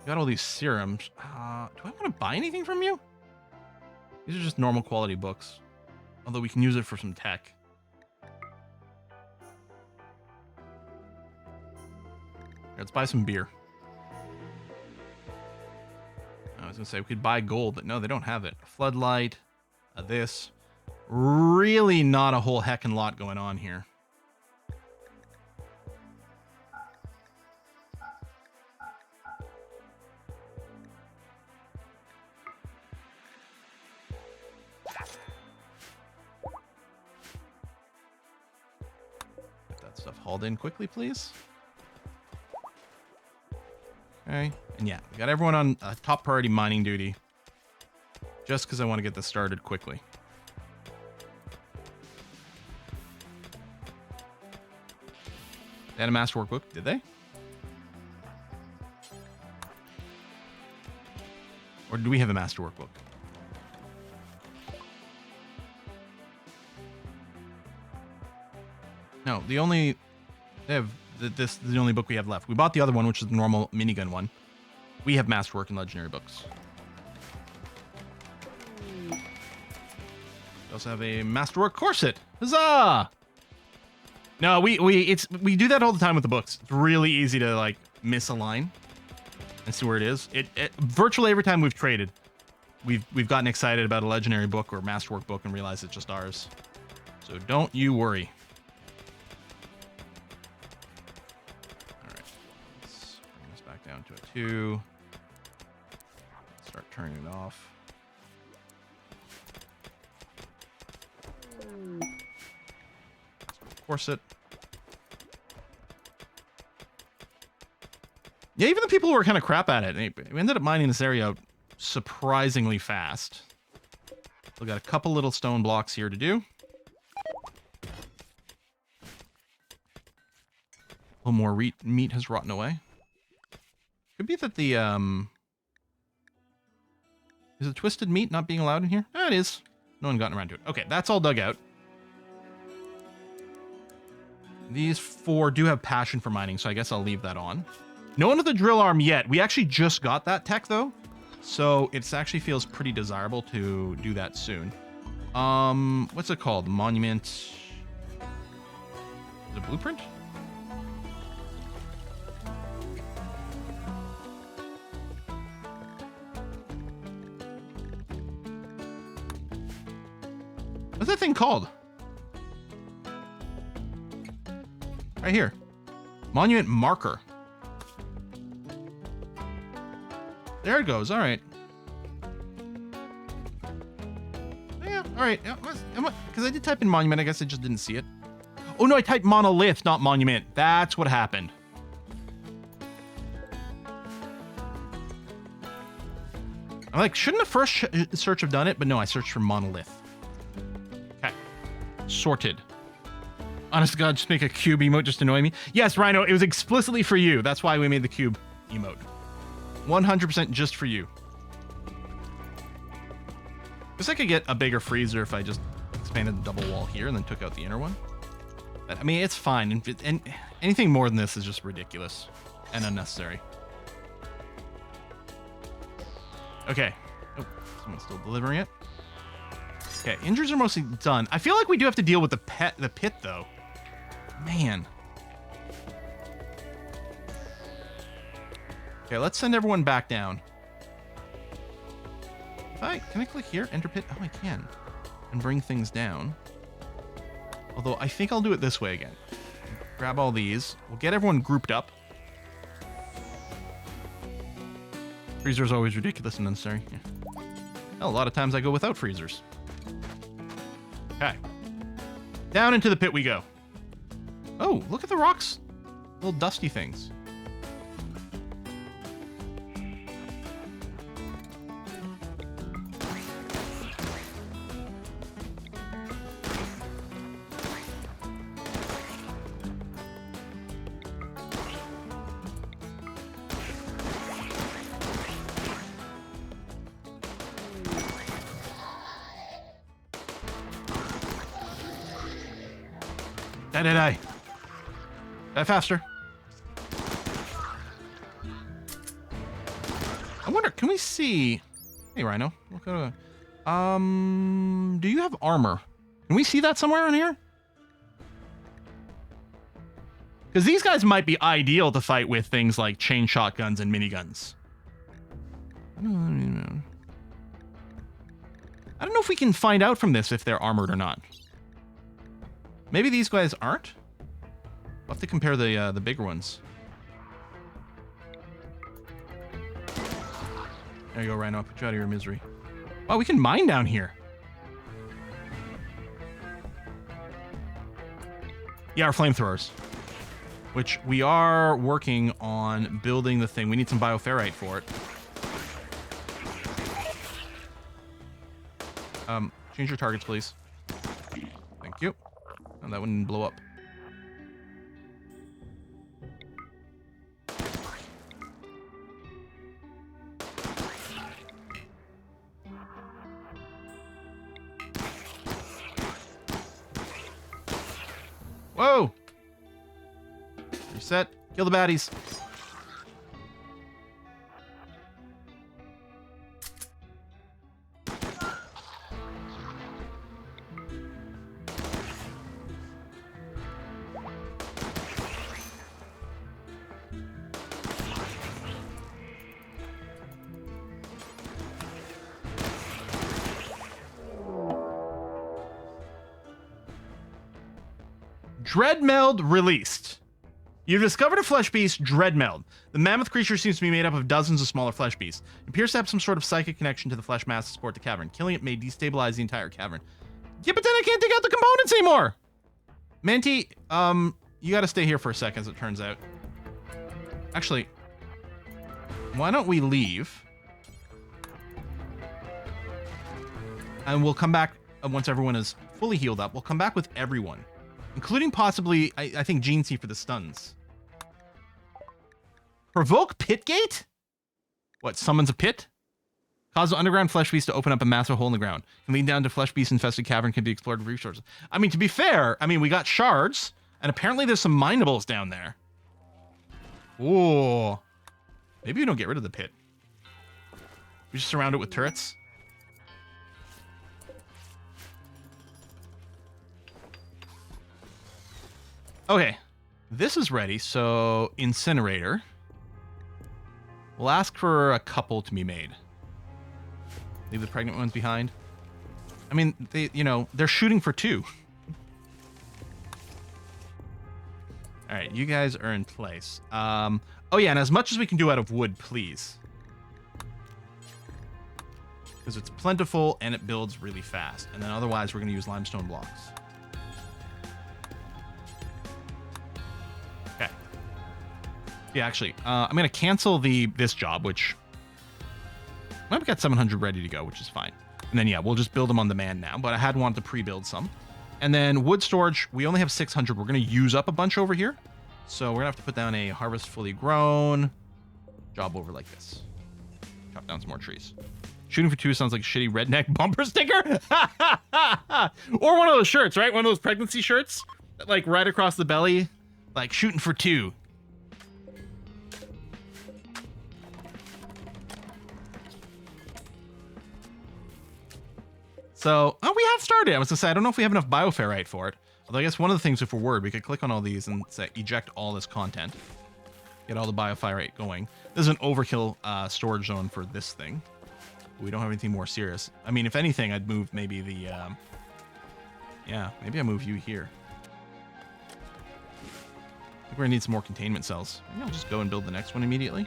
Got all these serums. Do I want to buy anything from you? These are just normal quality books. Although we can use it for some tech. Here, let's buy some beer. I was going to say we could buy gold, but no, they don't have it. Floodlight. This. Really not a whole heckin' lot going on here. Stuff hauled in quickly, please. Okay, and yeah, we got everyone on top priority mining duty. Just because I want to get this started quickly. They had a master workbook, did they? Or do we have a master workbook? No, the only they have this is the only book we have left. We bought the other one, which is the normal minigun one. We have masterwork and legendary books. We also have a masterwork corset. Huzzah! No, we do that all the time with the books. It's really easy to like misalign and see where it is. It virtually every time we've traded, we've gotten excited about a legendary book or masterwork book and realized it's just ours. So don't you worry. Down to a 2. Start turning it off. Corset. Yeah, even the people who were kind of crap at it, we ended up mining this area out surprisingly fast. We got a couple little stone blocks here to do. A little more meat has rotten away. Could be that the, is the twisted meat not being allowed in here? Ah, it is. No one gotten around to it. Okay, that's all dug out. These 4 do have passion for mining, so I guess I'll leave that on. No one with a drill arm yet. We actually just got that tech, though. So it actually feels pretty desirable to do that soon. What's it called? Monument. Is it blueprint? What's that thing called? Right here. Monument marker. There it goes. All right. Yeah, all right. Because I did type in monument. I guess I just didn't see it. Oh, no, I typed monolith, not monument. That's what happened. I'm like, shouldn't the first search have done it? But no, I searched for monolith. Okay. Sorted. Honest to God, just make a cube emote just to annoy me. Yes, Rhino, it was explicitly for you. That's why we made the cube emote. 100% just for you. Guess I could get a bigger freezer if I just expanded the double wall here and then took out the inner one. But, I mean, it's fine. And anything more than this is just ridiculous and unnecessary. Okay. Oh, someone's still delivering it. Okay, injuries are mostly done. I feel like we do have to deal with the pit, though. Man. Okay, let's send everyone back down. Can I click here? Enter pit? Oh, I can. And bring things down. Although, I think I'll do it this way again. Grab all these. We'll get everyone grouped up. Freezer's always ridiculous and unnecessary. Yeah. Hell, a lot of times I go without freezers. Okay. Down into the pit we go. Oh, look at the rocks. Little dusty things. Die. Die faster. I wonder, can we see... Hey, Rhino. Look at do you have armor? Can we see that somewhere on here? Because these guys might be ideal to fight with things like chain shotguns and miniguns. I don't know if we can find out from this if they're armored or not. Maybe these guys aren't? We'll have to compare the bigger ones. There you go, Rhino. I'll put you out of your misery. Wow, we can mine down here. Yeah, our flamethrowers. Which we are working on building the thing. We need some bioferrite for it. Change your targets, please. Thank you. Oh, that wouldn't blow up. Whoa! Reset. Kill the baddies. Dreadmeld released. You've discovered a flesh beast, Dreadmeld. The mammoth creature seems to be made up of dozens of smaller flesh beasts. It appears to have some sort of psychic connection to the flesh mass to support the cavern. Killing it may destabilize the entire cavern. Yeah, but then I can't take out the components anymore! Menti, you gotta stay here for a second, as it turns out. Actually, why don't we leave? And we'll come back once everyone is fully healed up. We'll come back with everyone. Including possibly, I think, Gene C for the stuns. Provoke pit gate? What, summons a pit? Cause the underground flesh beast to open up a massive hole in the ground. Can lead down to flesh beast infested cavern, can be explored with resources. I mean, to be fair, we got shards, And apparently there's some minables down there. Ooh. Maybe we don't get rid of the pit. We just surround it with turrets. Okay. This is ready, so incinerator. We'll ask for a couple to be made. Leave the pregnant ones behind. I mean, they're shooting for 2. All right, you guys are in place. Oh yeah, and as much as we can do out of wood, please. Because it's plentiful and it builds really fast. And then otherwise, we're going to use limestone blocks. Okay. Yeah, actually, I'm going to cancel this job, which I've got 700 ready to go, which is fine. And then, yeah, we'll just build them on demand now. But I had wanted to pre-build some. And then wood storage, we only have 600. We're going to use up a bunch over here. So we're going to have to put down a harvest fully grown job over like this. Chop down some more trees. Shooting for 2 sounds like a shitty redneck bumper sticker. Or one of those shirts, right? One of those pregnancy shirts. Like right across the belly. Like shooting for 2. So, we have started. I was going to say, I don't know if we have enough bioferrite for it. Although I guess one of the things, if we're word, we could click on all these and say, eject all this content. Get all the bioferrite going. This is an overkill storage zone for this thing. We don't have anything more serious. I mean, if anything, I'd move maybe the... yeah, maybe I move you here. I think we're going to need some more containment cells. Maybe I'll just go and build the next one immediately.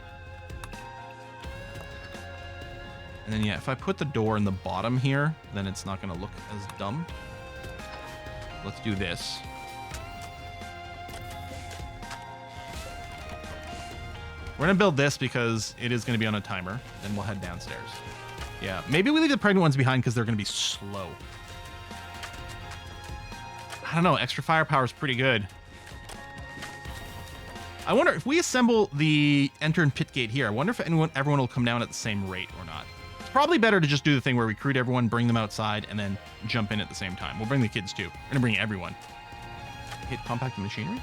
And then, yeah, if I put the door in the bottom here, then it's not going to look as dumb. Let's do this. We're going to build this because it is going to be on a timer. Then we'll head downstairs. Yeah, maybe we leave the pregnant ones behind because they're going to be slow. I don't know. Extra firepower is pretty good. I wonder if we assemble the enter and pit gate here. I wonder if everyone will come down at the same rate or not. It's probably better to just do the thing where we recruit everyone, bring them outside, and then jump in at the same time. We'll bring the kids too. We're going to bring everyone. Hit compacted machinery.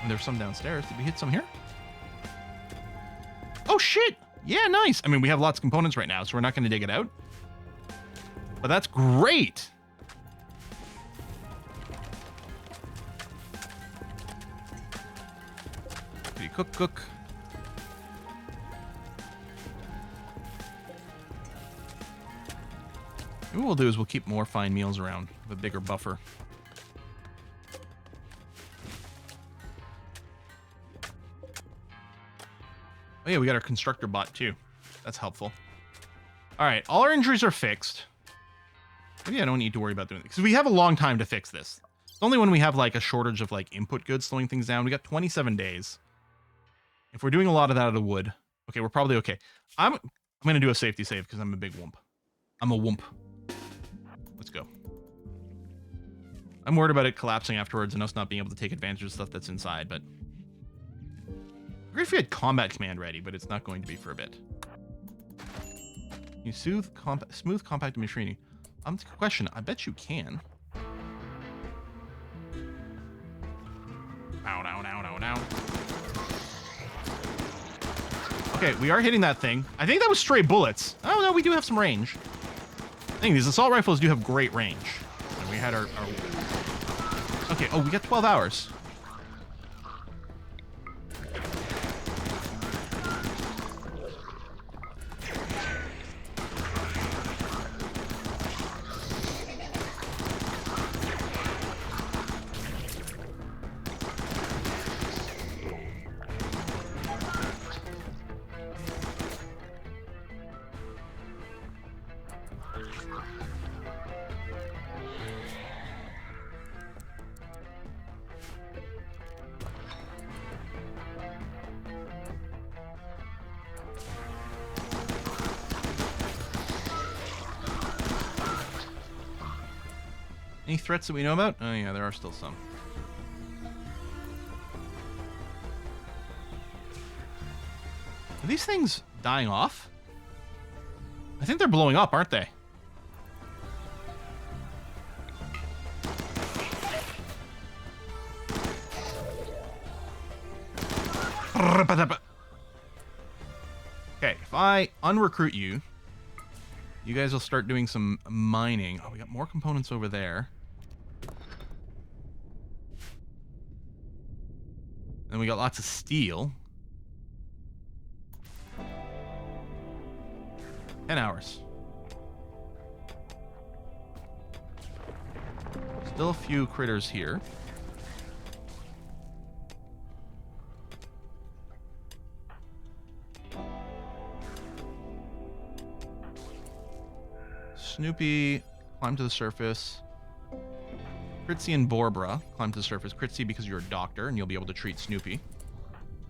And there's some downstairs. Did we hit some here? Oh, shit. Yeah, nice. I mean, we have lots of components right now, so we're not going to dig it out. But that's great. Cook. What we'll do is we'll keep more fine meals around with a bigger buffer. Oh yeah, we got our constructor bot too. That's helpful. All right, all our injuries are fixed. Maybe I don't need to worry about doing this because we have a long time to fix this. It's only when we have like a shortage of like input goods slowing things down. We got 27 days. If we're doing a lot of that out of wood, okay, we're probably okay. I'm gonna do a safety save because I'm a big whoomp. I'm a whoomp. Let's go. I'm worried about it collapsing afterwards and us not being able to take advantage of stuff that's inside, but great if we had combat command ready, but it's not going to be for a bit. You smooth compact machinery. Question, I bet you can. Ow. Okay, we are hitting that thing. I think that was stray bullets. Oh, no, we do have some range. I think these assault rifles do have great range. And we had our... Okay, oh, we got 12 hours. Any threats that we know about? Oh yeah, there are still some. Are these things dying off? I think they're blowing up, aren't they? Okay, if I unrecruit you, you guys will start doing some mining. Oh, we got more components over there. And we got lots of steel. 10 hours. Still a few critters here. Snoopy, climb to the surface. Critzy and Borbra, climb to the surface. Critzy because you're a doctor and you'll be able to treat Snoopy.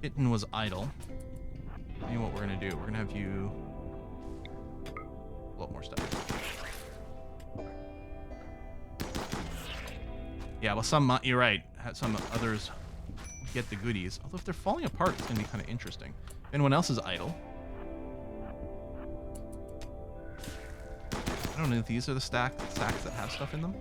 Kitten was idle. You know what we're going to do? We're going to have you... a lot more stuff. Yeah, well, some... you're right. Some others get the goodies. Although if they're falling apart, it's going to be kind of interesting. If anyone else is idle... I don't know if these are the sacks that have stuff in them.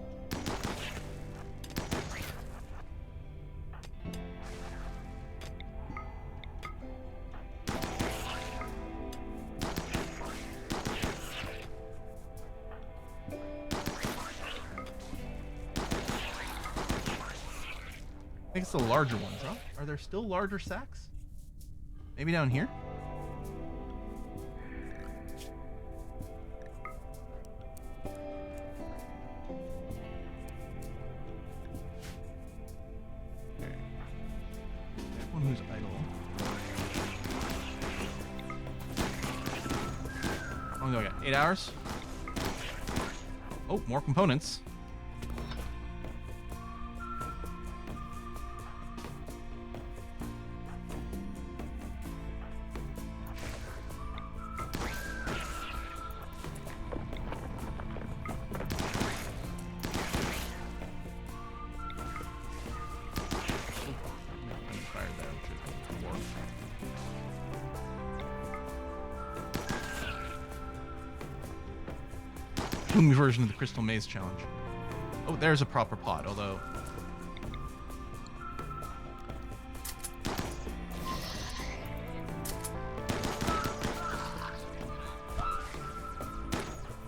I think it's the larger ones, huh? Are there still larger sacks? Maybe down here? Who's idle? How long do I got? 8 hours? Oh, more components. Gloomy version of the Crystal Maze Challenge. Oh, there's a proper pot, although... I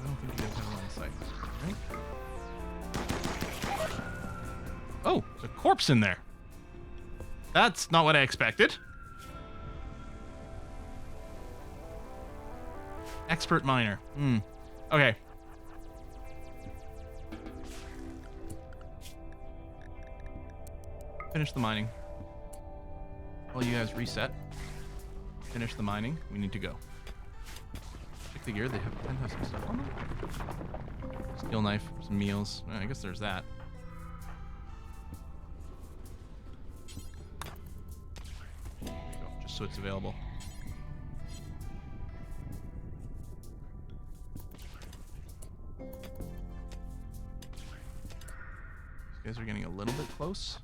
don't think you guys have it on site. Right? Oh, there's a corpse in there. That's not what I expected. Expert miner. Okay. Finish the mining. While you guys reset. Finish the mining. We need to go. Check the gear. They tend to have some stuff on them. Steel knife, some meals. I guess there's that. There you go, just so it's available. These guys are getting a little bit close.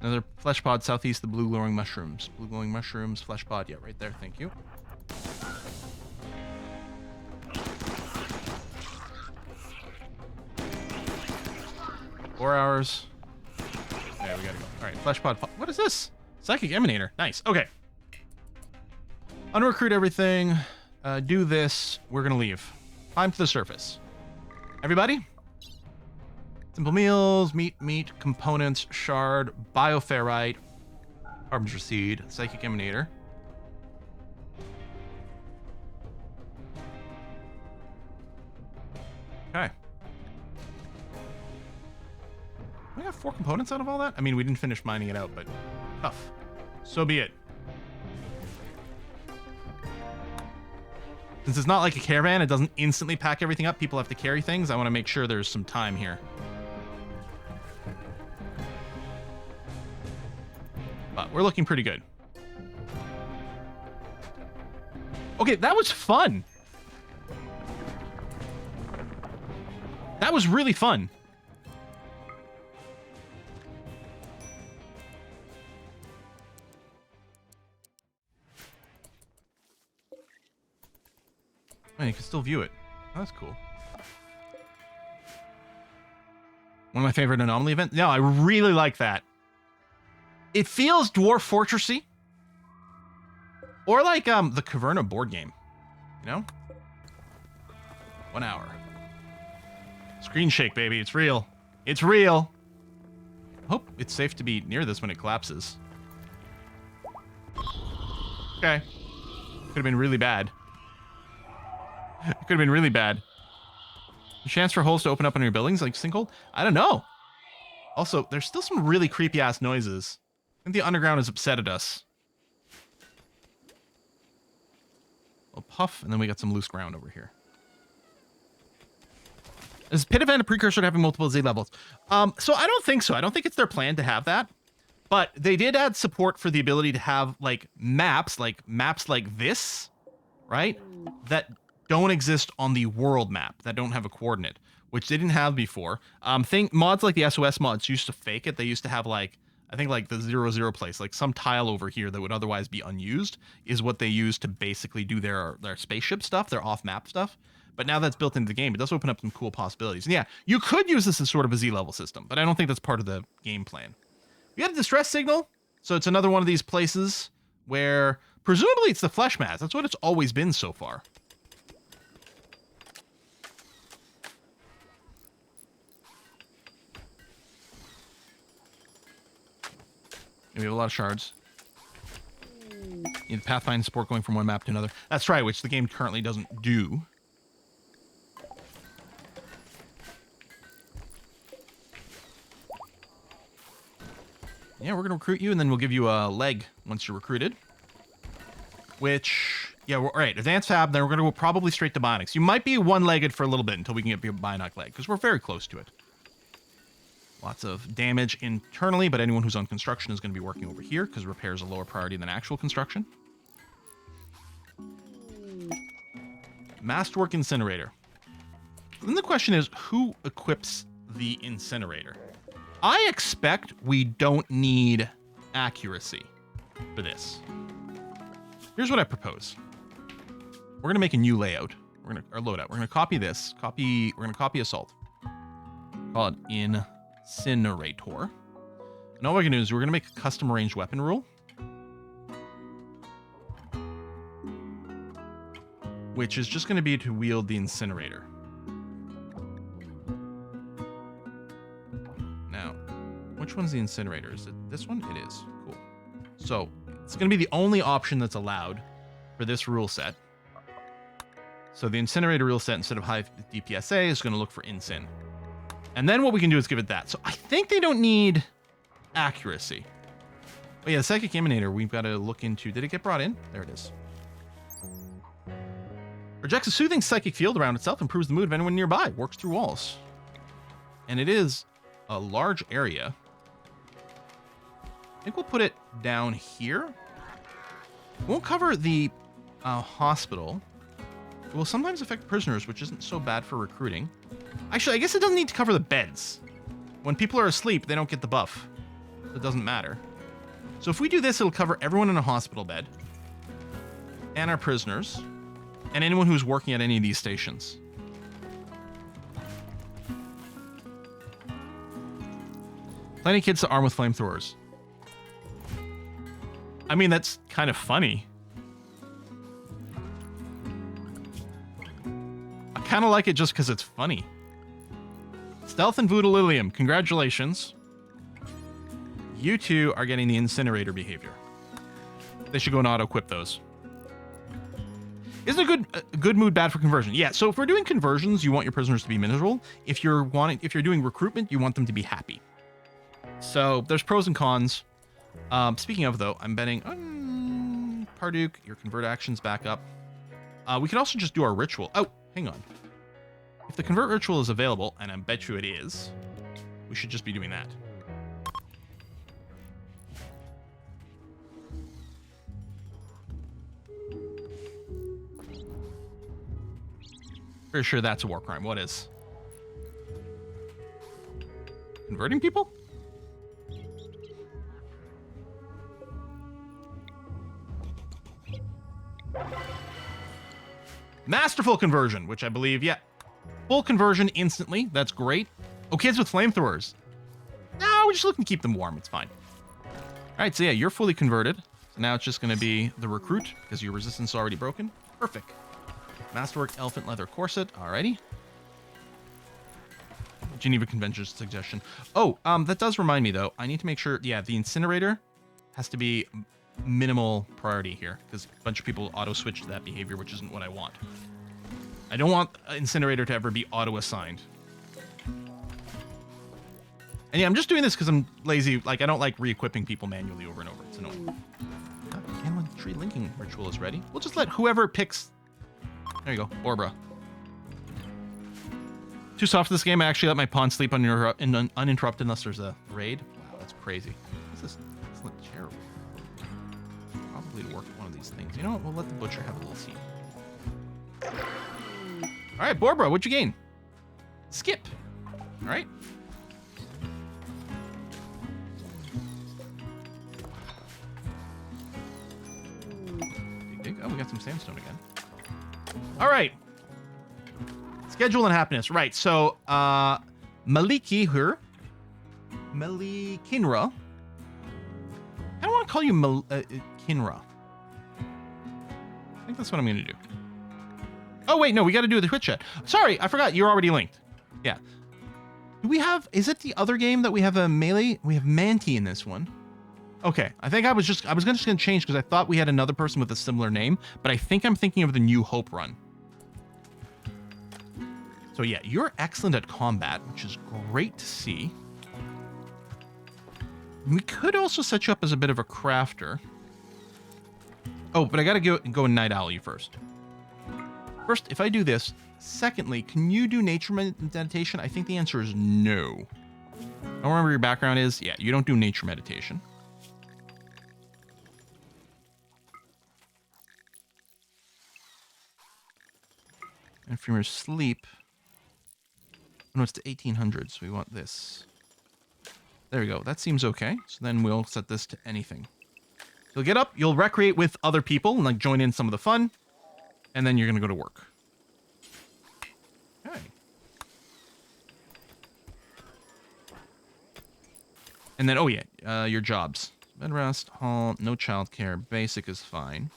Another flesh pod southeast, the blue glowing mushrooms. Blue glowing mushrooms, flesh pod. Yeah, right there. Thank you. Four hours. Okay, we gotta go. All right, flesh pod. What is this? Psychic emanator. Nice. Okay. Unrecruit everything. Do this. We're gonna leave. Climb to the surface. Everybody? Simple meals, meat, components, shard, bioferrite, harbinger seed, psychic emanator. Okay. We got 4 components out of all that? I mean, we didn't finish mining it out, but tough. So be it. Since it's not like a caravan, it doesn't instantly pack everything up. People have to carry things. I want to make sure there's some time here. But we're looking pretty good. Okay, that was fun. That was really fun. Oh, you can still view it. Oh, that's cool. One of my favorite Anomaly events. No, I really like that. It feels Dwarf Fortressy. Or like the Caverna board game. You know? 1 hour. Screen shake, baby. It's real. It's real. I hope it's safe to be near this when it collapses. Okay. Could have been really bad. It could have been really bad. A chance for holes to open up in your buildings like sinkhole? I don't know. Also, there's still some really creepy ass noises. I think the underground is upset at us. A puff, and then we got some loose ground over here. Is Pit Event a precursor to having multiple Z levels? So I don't think so. I don't think it's their plan to have that. But they did add support for the ability to have like maps like this, right? That don't exist on the world map, that don't have a coordinate, which they didn't have before. Mods like the SOS mods used to fake it. They used to have like, I think like the 0, place, like some tile over here that would otherwise be unused is what they use to basically do their spaceship stuff, their off-map stuff. But now that's built into the game, it does open up some cool possibilities. And yeah, you could use this as sort of a Z-level system, but I don't think that's part of the game plan. We got a distress signal, so it's another one of these places where presumably it's the flesh mass. That's what it's always been so far. And we have a lot of shards. You need Pathfinder support going from one map to another. That's right, which the game currently doesn't do. Yeah, we're going to recruit you, and then we'll give you a leg once you're recruited. Which, yeah, all right, advanced fab, then we're going to go probably straight to bionics. You might be one-legged for a little bit until we can get your bionic leg, because we're very close to it. Lots of damage internally, but anyone who's on construction is going to be working over here, because repair is a lower priority than actual construction. Masterwork incinerator. Then the question is, who equips the incinerator? I expect we don't need accuracy for this. Here's what I propose. We're gonna make a new layout. Or loadout. We're gonna copy this. We're gonna copy assault. Call it incinerator. And all we're gonna do is we're gonna make a custom ranged weapon rule. Which is just gonna be to wield the incinerator. Which one's the incinerator? Is it this one? It is. Cool. So it's going to be the only option that's allowed for this rule set. So the incinerator rule set, instead of high DPSA, is going to look for incin. And then what we can do is give it that. So I think they don't need accuracy. But yeah, the psychic emanator, we've got to look into. Did it get brought in? There it is. Projects a soothing psychic field around itself, improves the mood of anyone nearby, works through walls. And it is a large area. I think we'll put it down here. It won't cover the hospital. It will sometimes affect prisoners, which isn't so bad for recruiting. Actually, I guess it doesn't need to cover the beds. When people are asleep, they don't get the buff. So it doesn't matter. So if we do this, it'll cover everyone in a hospital bed. And our prisoners. And anyone who's working at any of these stations. Plenty of kids to arm with flamethrowers. I mean, that's kind of funny. I kind of like it just because it's funny. Stealth and Voodoo Lilium, congratulations. You two are getting the incinerator behavior. They should go and auto-equip those. Isn't a good mood bad for conversion? Yeah, so if we're doing conversions, you want your prisoners to be miserable. If you're doing recruitment, you want them to be happy. So there's pros and cons. Speaking of, though, I'm betting Parduk, your convert action's back up. We could also just do our ritual. Oh, hang on. If the convert ritual is available, and I bet you it is, we should just be doing that. Pretty sure that's a war crime. What is? Converting people? Masterful conversion, which I believe, yeah. Full conversion instantly. That's great. Oh, kids with flamethrowers. No, we're just looking to keep them warm. It's fine. All right, so yeah, you're fully converted. So now it's just going to be the recruit because your resistance is already broken. Perfect. Masterwork elephant leather corset. Alrighty. Geneva Convention suggestion. Oh, that does remind me though. I need to make sure, yeah, the incinerator has to be minimal priority here because a bunch of people auto switch to that behavior, which isn't what I want. I don't want incinerator to ever be auto assigned. And yeah, I'm just doing this because I'm lazy. Like, I don't like re-equipping people manually over and over. It's annoying. And when the tree linking ritual is ready, we'll just let whoever picks. There you go, Orbra. Too soft for this game. I actually let my pawn sleep uninterrupted unless there's a raid. Wow, that's crazy. What's this excellent chair? Probably to work with one of these things. You know what? We'll let the butcher have a little seat. All right, Borbra, what'd you gain? Skip. All right. Oh, we got some sandstone again. All right. Schedule and happiness. Right. So, Maliki here. Malikinra. I don't want to call you Kinra. I think that's what I'm going to do. Oh, wait. No, we got to do the Twitch chat. Sorry. I forgot. You're already linked. Yeah. Do we have... Is it the other game that we have a melee? We have Manti in this one. Okay, I think I was just gonna change because I thought we had another person with a similar name, but I think I'm thinking of the New Hope run. So yeah, you're excellent at combat, which is great to see. We could also set you up as a bit of a crafter. Oh, but I gotta go and Night Owl you first. First, if I do this. Secondly, can you do nature meditation? I think the answer is no. I don't remember your background is. Yeah, you don't do nature meditation. And from your sleep, no, it's to 1800, so we want this. There we go. That seems okay. So then we'll set this to anything. You'll get up, you'll recreate with other people and like join in some of the fun, and then you're gonna go to work. Okay. And then, oh yeah, your jobs. Bed rest, hall, no childcare, basic is fine.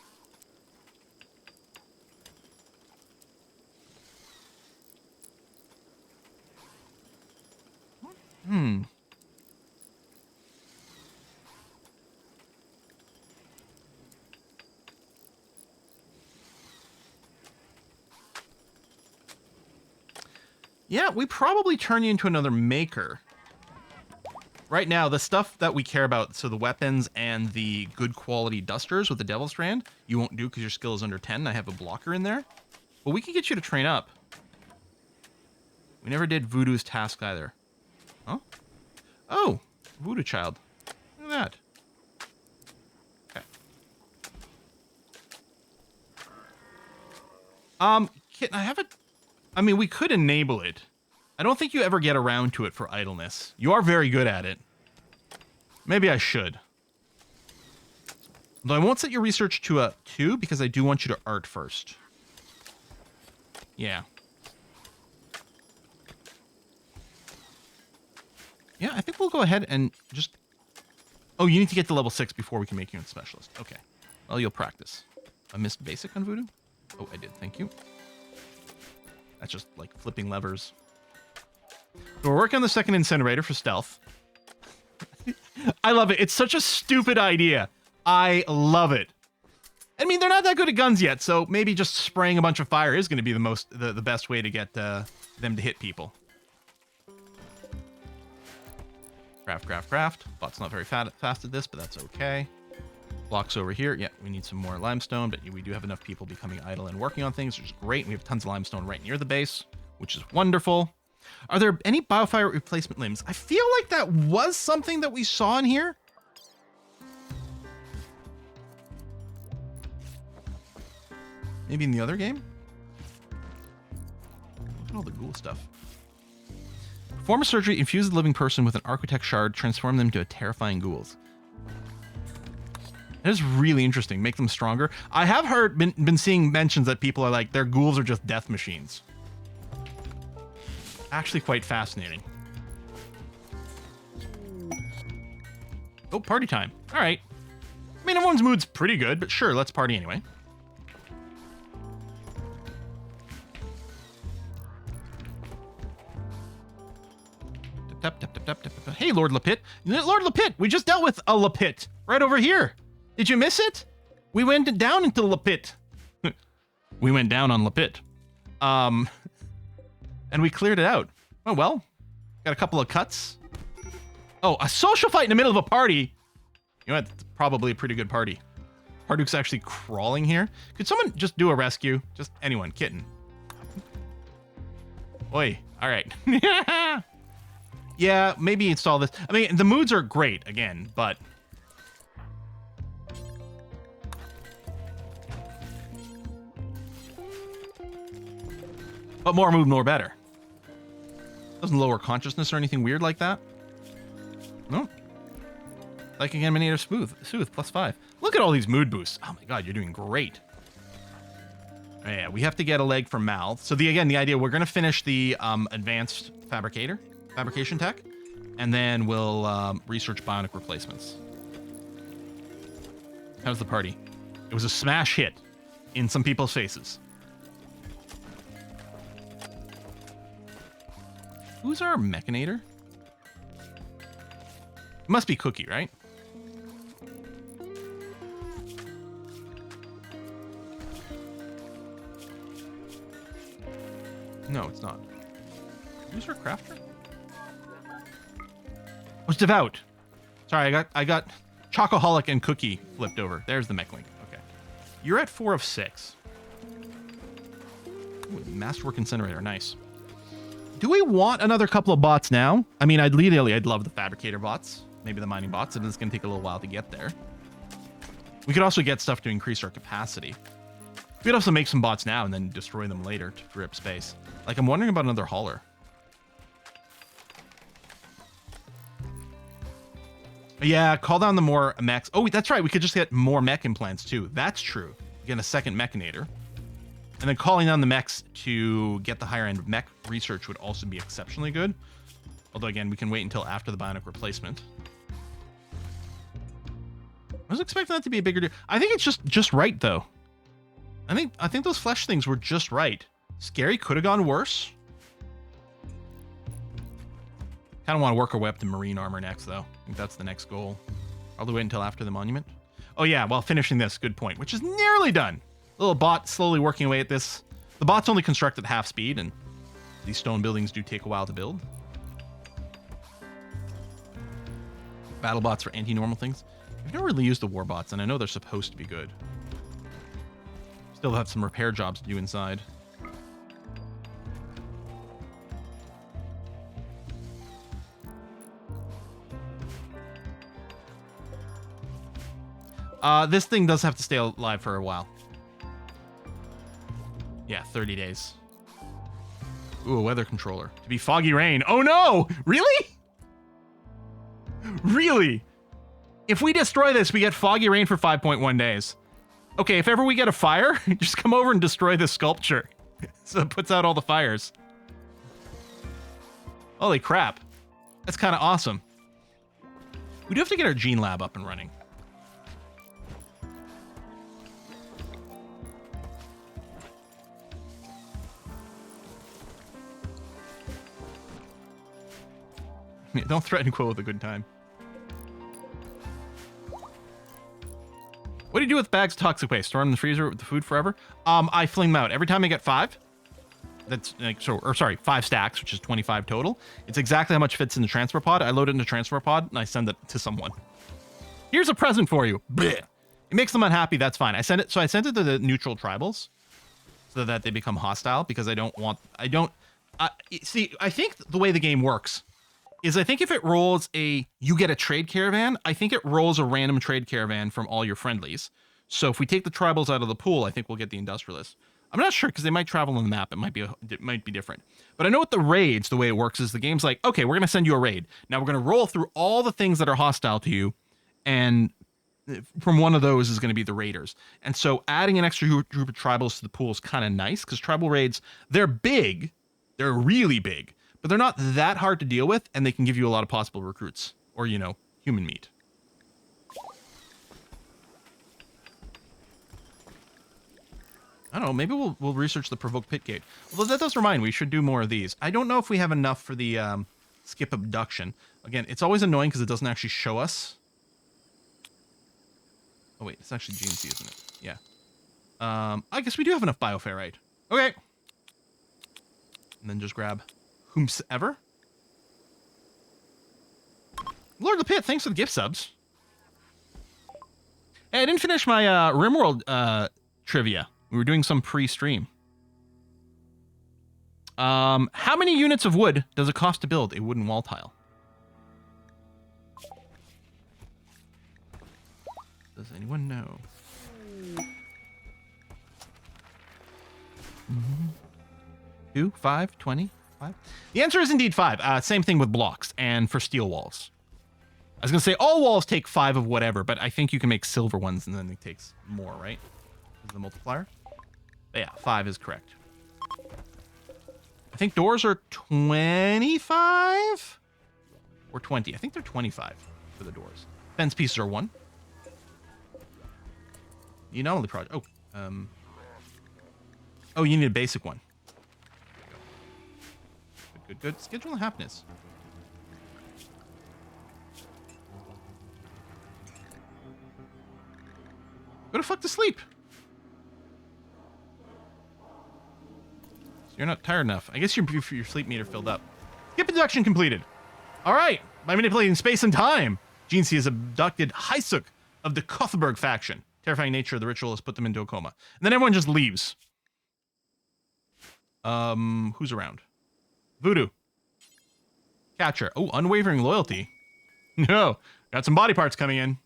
Yeah, we probably turn you into another maker. Right now, the stuff that we care about, so the weapons and the good quality dusters with the Devil Strand, you won't do because your skill is under 10. I have a blocker in there. But we can get you to train up. We never did Voodoo's task either. Huh? Oh, Voodoo Child. Look at that. Okay. Can I have it? I mean, we could enable it. I don't think you ever get around to it for idleness. You are very good at it. Maybe I should. Though I won't set your research to a 2 because I do want you to art first. Yeah. Yeah, I think we'll go ahead and just... Oh, you need to get to level 6 before we can make you a specialist. Okay. Well, you'll practice. I missed basic on Voodoo? Oh, I did. Thank you. That's just like flipping levers. So we're working on the second incinerator for stealth. I love it. It's such a stupid idea. I love it. I mean, they're not that good at guns yet, so maybe just spraying a bunch of fire is going to be the best way to get them to hit people. Craft. Bot's not very fast at this, but that's okay. Blocks over here. Yeah, we need some more limestone, but we do have enough people becoming idle and working on things, which is great. We have tons of limestone right near the base, which is wonderful. Are there any biofire replacement limbs? I feel like that was something that we saw in here. Maybe in the other game? Look at all the ghoul stuff. Perform a surgery, infuse the living person with an architect shard, transform them to a terrifying ghouls. It is really interesting. Make them stronger. I have been seeing mentions that people are like, their ghouls are just death machines. Actually quite fascinating. Oh, party time. All right. I mean, everyone's mood's pretty good, but sure, let's party anyway. Hey, Lord Lapit. Lord Lapit, we just dealt with a Lapit right over here. Did you miss it? We went down into Lapit. We went down on Lapit. And we cleared it out. Oh, well. Got a couple of cuts. Oh, a social fight in the middle of a party. You know what? It's probably a pretty good party. Harduke's actually crawling here. Could someone just do a rescue? Just anyone. Kitten. Oi. All right. Yeah, maybe install this. I mean, the moods are great, again, but... But more mood, more better. Doesn't lower consciousness or anything weird like that. No. Like Animator Soothe, +5. Look at all these mood boosts. Oh my god, you're doing great. Oh, yeah, we have to get a leg for Mal. So the idea, we're going to finish the advanced fabrication tech, and then we'll research bionic replacements. How's the party? It was a smash hit in some people's faces. Who's our Mechanator? It must be Cookie, right? No, it's not. Who's our crafter? Oh, it's Devout. Sorry, I got Chocoholic and Cookie flipped over. There's the mech link. Okay. You're at 4 of 6. Ooh, Masterwork Incinerator, nice. Do we want another couple of bots now? I mean, I'd love the fabricator bots, maybe the mining bots, and it's going to take a little while to get there. We could also get stuff to increase our capacity. We could also make some bots now and then destroy them later to free up space. Like, I'm wondering about another hauler. Yeah, call down the more mechs. Oh, that's right. We could just get more mech implants too. That's true. Get a second Mechanator. And then calling down the mechs to get the higher end mech research would also be exceptionally good. Although, again, we can wait until after the bionic replacement. I was expecting that to be a bigger deal. I think it's just right, though. I think those flesh things were just right. Scary could have gone worse. Kind of want to work our way up to marine armor next, though. I think that's the next goal. Probably wait until after the monument. Oh, yeah, while finishing this, good point, which is nearly done. Little bot slowly working away at this. The bot's only construct at half speed, and these stone buildings do take a while to build. Battle bots for anti-normal things. I've never really used the war bots, and I know they're supposed to be good. Still have some repair jobs to do inside. This thing does have to stay alive for a while. Yeah, 30 days. Ooh, a weather controller. To be foggy rain. Oh no! Really? Really? If we destroy this, we get foggy rain for 5.1 days. Okay, if ever we get a fire, just come over and destroy the sculpture. So it puts out all the fires. Holy crap. That's kind of awesome. We do have to get our gene lab up and running. Yeah, don't threaten Quill with a good time. What do you do with bags of toxic waste? Store them in the freezer with the food forever? I fling them out. Every time I get 5, that's like, 5 stacks, which is 25 total. It's exactly how much fits in the transfer pod. I load it in the transfer pod and I send it to someone. Here's a present for you. Blech. It makes them unhappy. That's fine. I sent it to the neutral tribals so that they become hostile because I think the way the game works is I think if it rolls you get a trade caravan, I think it rolls a random trade caravan from all your friendlies. So if we take the tribals out of the pool, I think we'll get the industrialists. I'm not sure because they might travel on the map. It might be different. But I know with the raids, the way it works is the game's like, okay, we're going to send you a raid. Now we're going to roll through all the things that are hostile to you and from one of those is going to be the raiders. And so adding an extra group of tribals to the pool is kind of nice because tribal raids, they're big. They're really big, but they're not that hard to deal with, and they can give you a lot of possible recruits or, you know, human meat. I don't know, maybe we'll research the provoke pit gate. Although that does remind me, we should do more of these. I don't know if we have enough for the skip abduction. Again, it's always annoying because it doesn't actually show us. Oh wait, it's actually GNC, isn't it? Yeah. I guess we do have enough bioferrite. Okay. And then just grab whomsoever. Lord of the Pit, thanks for the gift subs. Hey, I didn't finish my RimWorld trivia. We were doing some pre-stream. How many units of wood does it cost to build a wooden wall tile? Does anyone know? 2, 5, 20, 5? The answer is indeed 5. Same thing with blocks and for steel walls. I was going to say all walls take 5 of whatever, but I think you can make silver ones and then it takes more, right? Is the multiplier? But yeah, 5 is correct. I think doors are 25 or 20. I think they're 25 for the doors. Fence pieces are 1. The Anomaly project. Oh, you need a basic one. Good. Schedule and happiness. Go to fuck to sleep. So you're not tired enough. I guess your sleep meter filled up. Skip abduction completed. All right. By manipulating space and time, GNC has abducted Heisuk of the Kothberg faction. Terrifying nature of the ritual has put them into a coma. And then everyone just leaves. Who's around? Voodoo. Catcher. Oh, unwavering loyalty. No. Got some body parts coming in.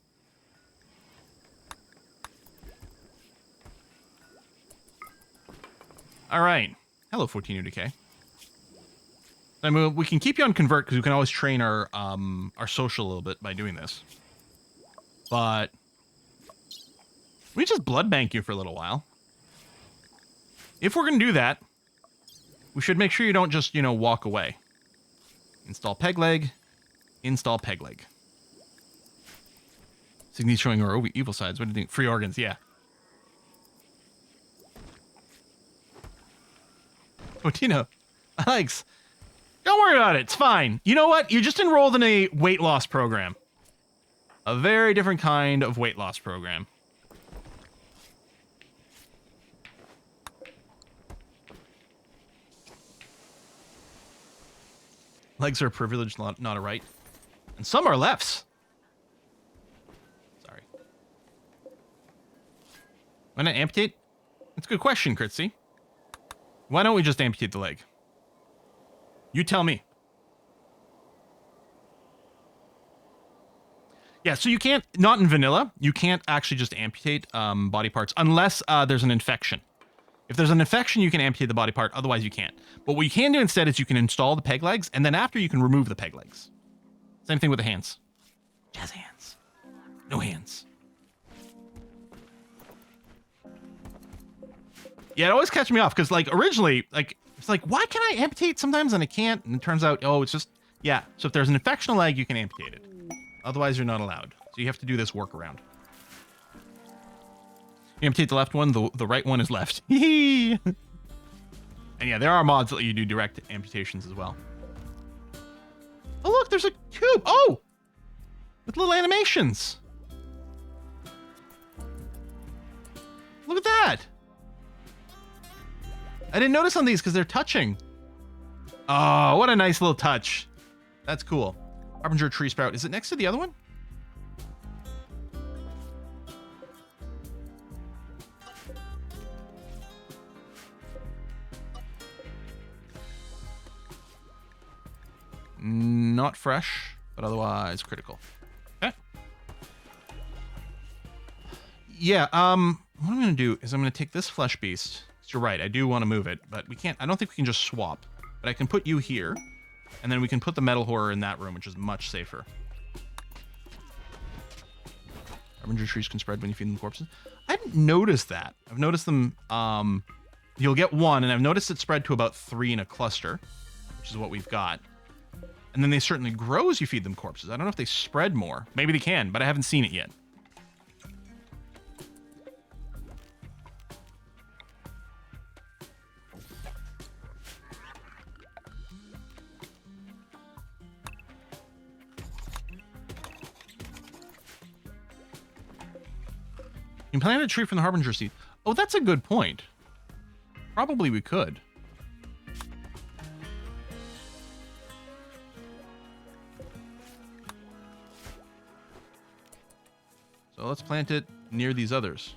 All right. Hello, 14 UDK. I mean, we can keep you on convert because we can always train our social a little bit by doing this. But we just blood bank you for a little while. If we're going to do that, we should make sure you don't just, you know, walk away. Install peg leg. Install peg leg. Signy's showing our evil sides. What do you think? Free organs, yeah. What do you know? Alex, don't worry about it. It's fine. You know what? You just enrolled in a weight loss program. A very different kind of weight loss program. Legs are a privilege, not a right. And some are lefts. Sorry. Why not amputate? That's a good question, Kritzy. Why don't we just amputate the leg? You tell me. Yeah, so you can't, not in vanilla, you can't actually just amputate body parts unless there's an infection. If there's an infection, you can amputate the body part. Otherwise, you can't. But what you can do instead is you can install the peg legs, and then after you can remove the peg legs. Same thing with the hands. Jazz hands. No hands. Yeah, it always catches me off because, like, originally, like, it's like, why can I amputate sometimes and I can't? And it turns out, oh, it's just, yeah. So if there's an infection on the leg, you can amputate it. Otherwise, you're not allowed. So you have to do this workaround. You amputate the left one, the right one is left. And yeah, there are mods that let you do direct amputations as well. Oh, look, there's a cube. Oh! With little animations. Look at that. I didn't notice on these because they're touching. Oh, what a nice little touch. That's cool. Harbinger tree sprout. Is it next to the other one? Not fresh, but otherwise critical. Okay. Yeah, what I'm gonna do is I'm gonna take this flesh beast. You're right, I do want to move it, but we can't. I don't think we can just swap. But I can put you here, and then we can put the metal horror in that room, which is much safer. Harbinger trees can spread when you feed them corpses. I hadn't noticed that. I've noticed them, you'll get one, and I've noticed it spread to about 3 in a cluster, which is what we've got. And then they certainly grow as you feed them corpses. I don't know if they spread more. Maybe they can, but I haven't seen it yet. You can plant a tree from the Harbinger seed. Oh, that's a good point. Probably we could. So let's plant it near these others.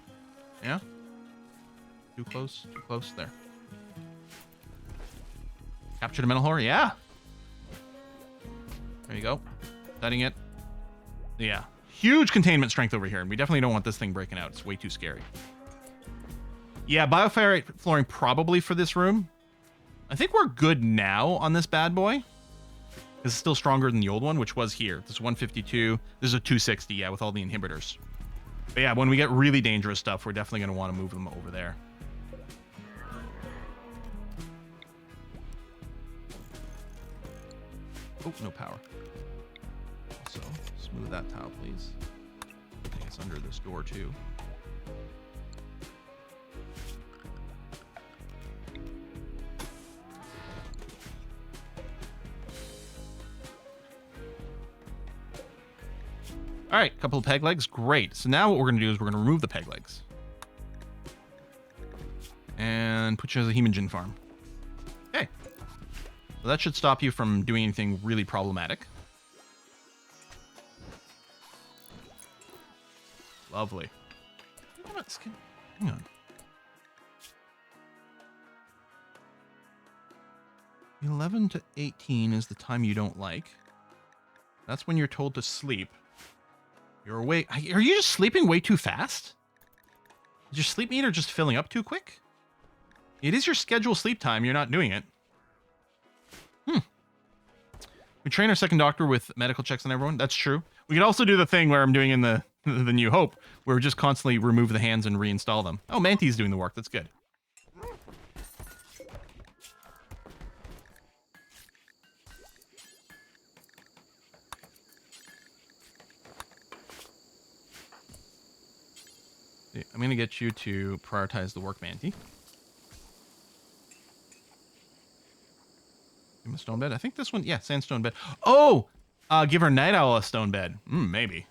Yeah? Too close? Too close? There. Capture the metal horror? Yeah. There you go. Setting it. Yeah. Huge containment strength over here, and we definitely don't want this thing breaking out. It's way too scary. Yeah, bioferrite flooring probably for this room. I think we're good now on this bad boy. This is still stronger than the old one, which was here. This is 152. This is a 260, yeah, with all the inhibitors. But yeah, when we get really dangerous stuff, we're definitely going to want to move them over there. Oh, no power. Also, smooth that tile, please. I think it's under this door, too. All right, couple of peg legs. Great. So now what we're going to do is we're going to remove the peg legs. And put you as a hemogen farm. Okay. So that should stop you from doing anything really problematic. Lovely. Hang on. 11 to 18 is the time you don't like. That's when you're told to sleep. You're awake. Are you just sleeping way too fast? Is your sleep meter just filling up too quick? It is your scheduled sleep time. You're not doing it. We train our second doctor with medical checks on everyone. That's true. We could also do the thing where I'm doing in the New Hope, where we just constantly remove the hands and reinstall them. Oh, Manty's doing the work. That's good. I'm going to get you to prioritize the work, Manty. Give him a stone bed. I think this one, yeah, sandstone bed. Oh! Give her Night Owl a stone bed. Maybe.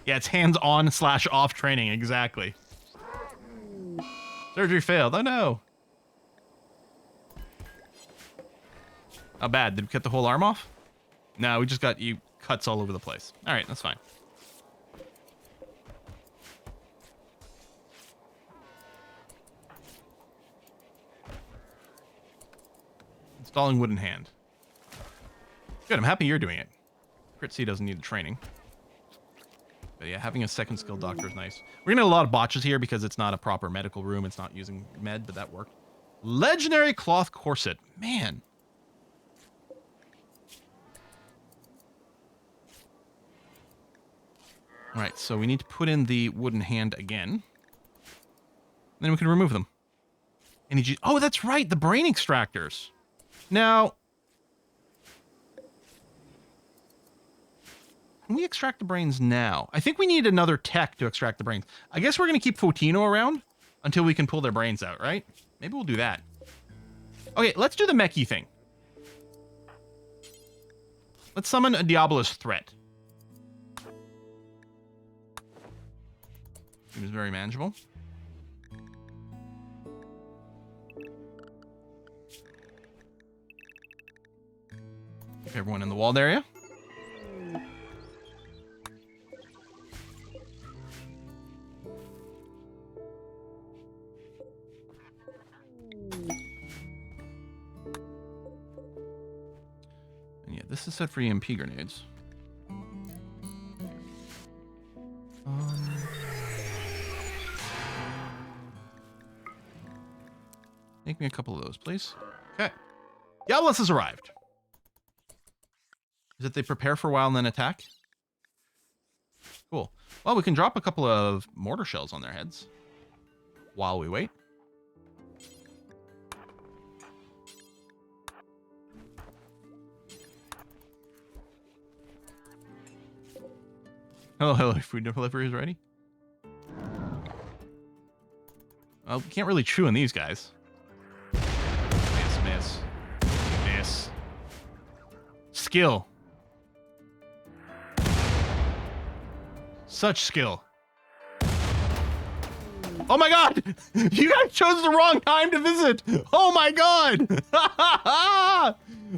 Yeah, it's hands-on / off training, exactly. Surgery failed. Oh, no. How bad? Did we cut the whole arm off? No, we just got you cuts all over the place. All right, that's fine. Installing wooden hand. Good, I'm happy you're doing it. Crit C doesn't need the training. But yeah, having a second skill doctor is nice. We're gonna have a lot of botches here because it's not a proper medical room. It's not using med, but that worked. Legendary cloth corset. Man. All right, so we need to put in the wooden hand again. Then we can remove them. Oh, that's right, the brain extractors. Now, can we extract the brains now? I think we need another tech to extract the brains. I guess we're going to keep Fotino around until we can pull their brains out, right? Maybe we'll do that. Okay, let's do the mechy thing. Let's summon a Diabolus threat. Seems very manageable. Everyone in the walled area. And yeah, this is set for EMP grenades. Make me a couple of those, please. Okay. Diabolus has arrived. Is it they prepare for a while and then attack? Cool. Well, we can drop a couple of mortar shells on their heads while we wait. Hello, food delivery is ready. Well, we can't really chew on these guys. Miss. Skill. Such skill. Oh my god! You guys chose the wrong time to visit! Oh my god!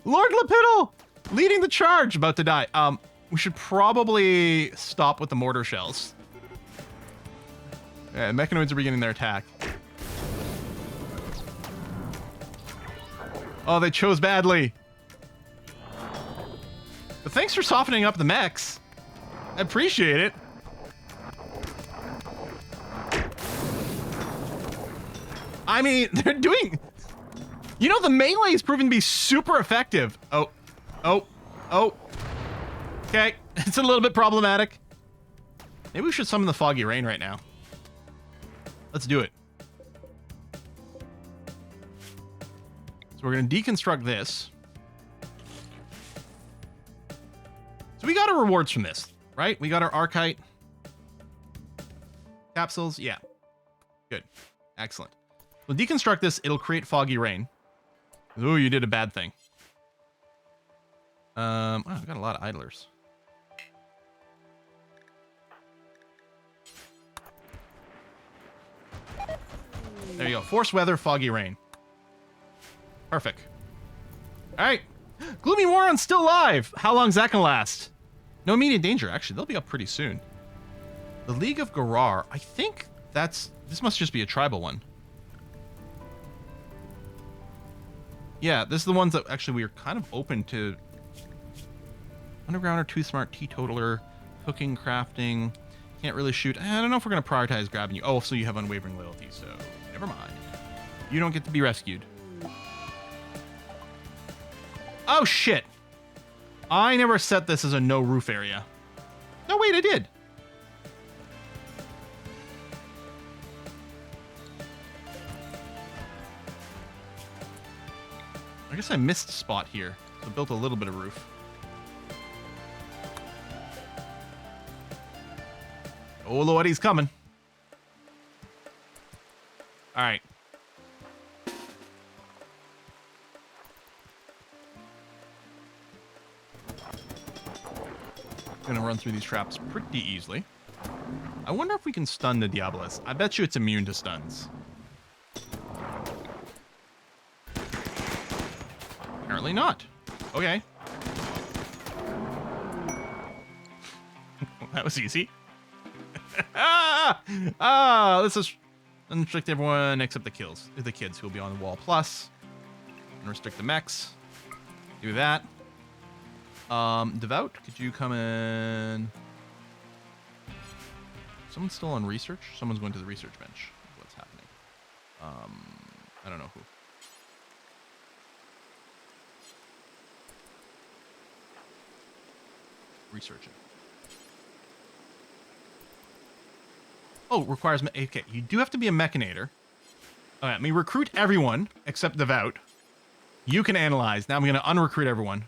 Lord Lepidal! Leading the charge, about to die. We should probably stop with the mortar shells. Yeah, Mechanoids are beginning their attack. Oh, they chose badly. But thanks for softening up the mechs. I appreciate it. I mean, they're doing... You know, the melee is proving to be super effective. Oh. Okay, it's a little bit problematic. Maybe we should summon the Foggy Rain right now. Let's do it. So we're going to deconstruct this. So we got our rewards from this, right? We got our Archite capsules. Yeah. Good. Excellent. We'll deconstruct this. It'll create Foggy Rain. Ooh, you did a bad thing. Oh, I've got a lot of idlers. There you go. Force Weather, Foggy Rain. Perfect. All right. Gloomy Warren's still alive. How long's that gonna last? No immediate danger. Actually, they'll be up pretty soon. The League of Garar. I think this must just be a tribal one. Yeah, this is the ones that actually we are kind of open to. Undergrounder, Too Smart, Teetotaler, cooking, crafting. Can't really shoot. I don't know if we're going to prioritize grabbing you. Oh, so you have unwavering loyalty, so never mind. You don't get to be rescued. Oh, shit. I never set this as a no roof area. No, wait, I did. I guess I missed a spot here. So I built a little bit of roof. Oh, Lord, he's coming. All right. Gonna run through these traps pretty easily. I wonder if we can stun the Diabolus. I bet you it's immune to stuns. Apparently not. Okay. That was easy. Let's just unrestrict everyone except the kids who will be on the wall. Plus, unrestrict the mechs. Do that. Devout, could you come in? Someone's still on research. Someone's going to the research bench. What's happening? I don't know who. Researching. Oh, requires... Okay, you do have to be a Mechanator. All right, let me recruit everyone except Devout. You can analyze. Now I'm going to unrecruit everyone.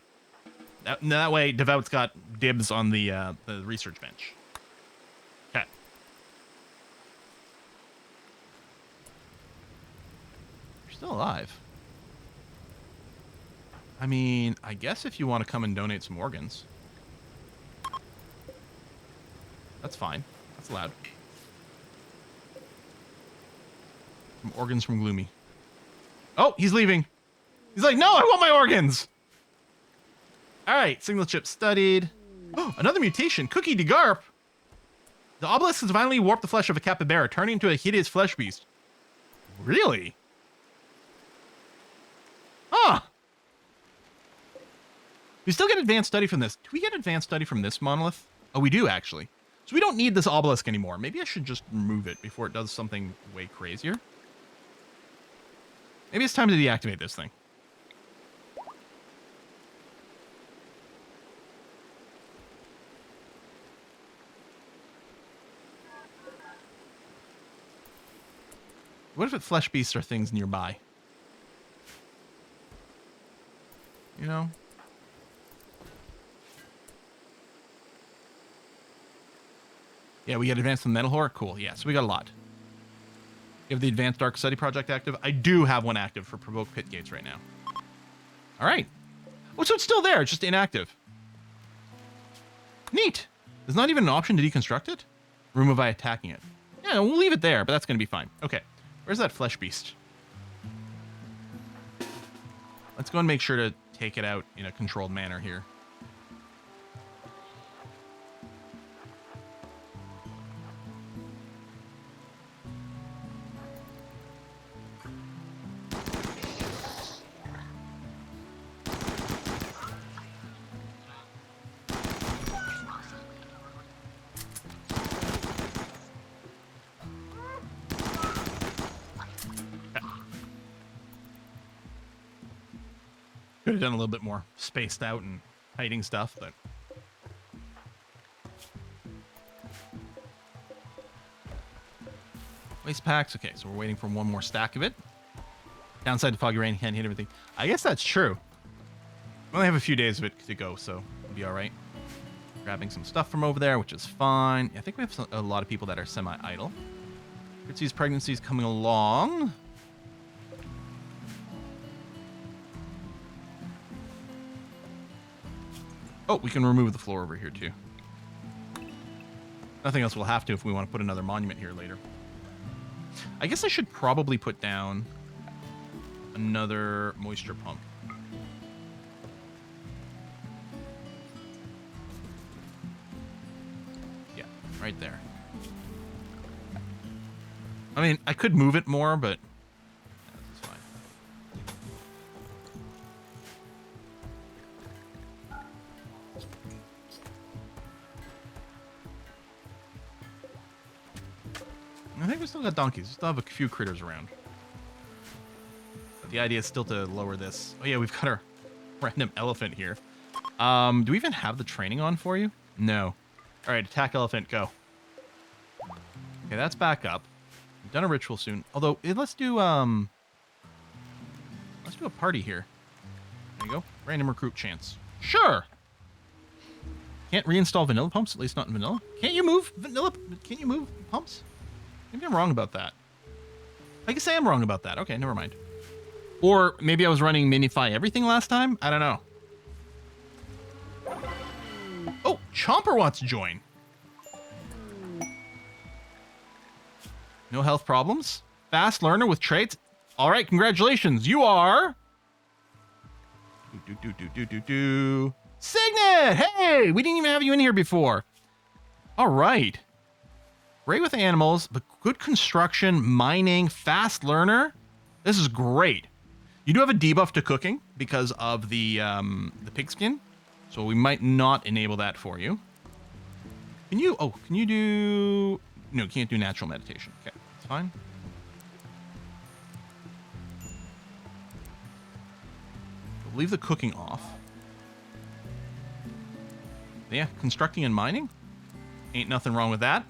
That way, Devout's got dibs on the research bench. Okay. You're still alive. I mean, I guess if you want to come and donate some organs. That's fine. That's allowed. Some organs from Gloomy. Oh, he's leaving. He's like, no, I want my organs. All right, signal chip studied. Oh, another mutation. Cookie de Garp. The obelisk has violently warped the flesh of a capybara, turning into a hideous flesh beast. Really? Huh. We still get advanced study from this. Do we get advanced study from this monolith? Oh, we do, actually. So we don't need this obelisk anymore. Maybe I should just remove it before it does something way crazier. Maybe it's time to deactivate this thing. What if it flesh beasts are things nearby? You know? Yeah, we get advanced in metal horror. Cool. Yeah, so we got a lot. You have the advanced dark study project active. I do have one active for provoke pit gates right now. All right. Oh, so it's still there. It's just inactive. Neat. There's not even an option to deconstruct it. Remove by attacking it. Yeah, we'll leave it there, but that's going to be fine. Okay. Where's that flesh beast? Let's go and make sure to take it out in a controlled manner here. Could have done a little bit more spaced out and hiding stuff, but... Waste packs. Okay, so we're waiting for one more stack of it. Downside to foggy rain, can't hit everything. I guess that's true. We only have a few days of it to go, so we'll be all right. Grabbing some stuff from over there, which is fine. I think we have a lot of people that are semi-idle. Fritzy's pregnancy's coming along. Oh, we can remove the floor over here, too. Nothing else we'll have to if we want to put another monument here later. I guess I should probably put down another moisture pump. Yeah, right there. I mean, I could move it more, but that's fine. I think we still got donkeys. We still have a few critters around. But the idea is still to lower this. Oh yeah, we've got our random elephant here. Do we even have the training on for you? No. All right, attack elephant, go. Okay, that's back up. We've done a ritual soon. Although, let's do a party here. There you go. Random recruit chance. Sure. Can't reinstall vanilla pumps, at least not in vanilla. Can't you move vanilla? Can't you move pumps? Maybe I'm wrong about that. I guess I am wrong about that. Okay, never mind. Or maybe I was running Minify everything last time? I don't know. Oh, Chomper wants to join. No health problems. Fast learner with traits. All right, congratulations. You are... Signet! Hey, we didn't even have you in here before. All right. Great with animals, but good construction, mining, fast learner. This is great. You do have a debuff to cooking because of the pigskin, so we might not enable that for you. Can you? Oh, can you do? No, can't do natural meditation. Okay, that's fine. We'll leave the cooking off. Yeah, constructing and mining. Ain't nothing wrong with that.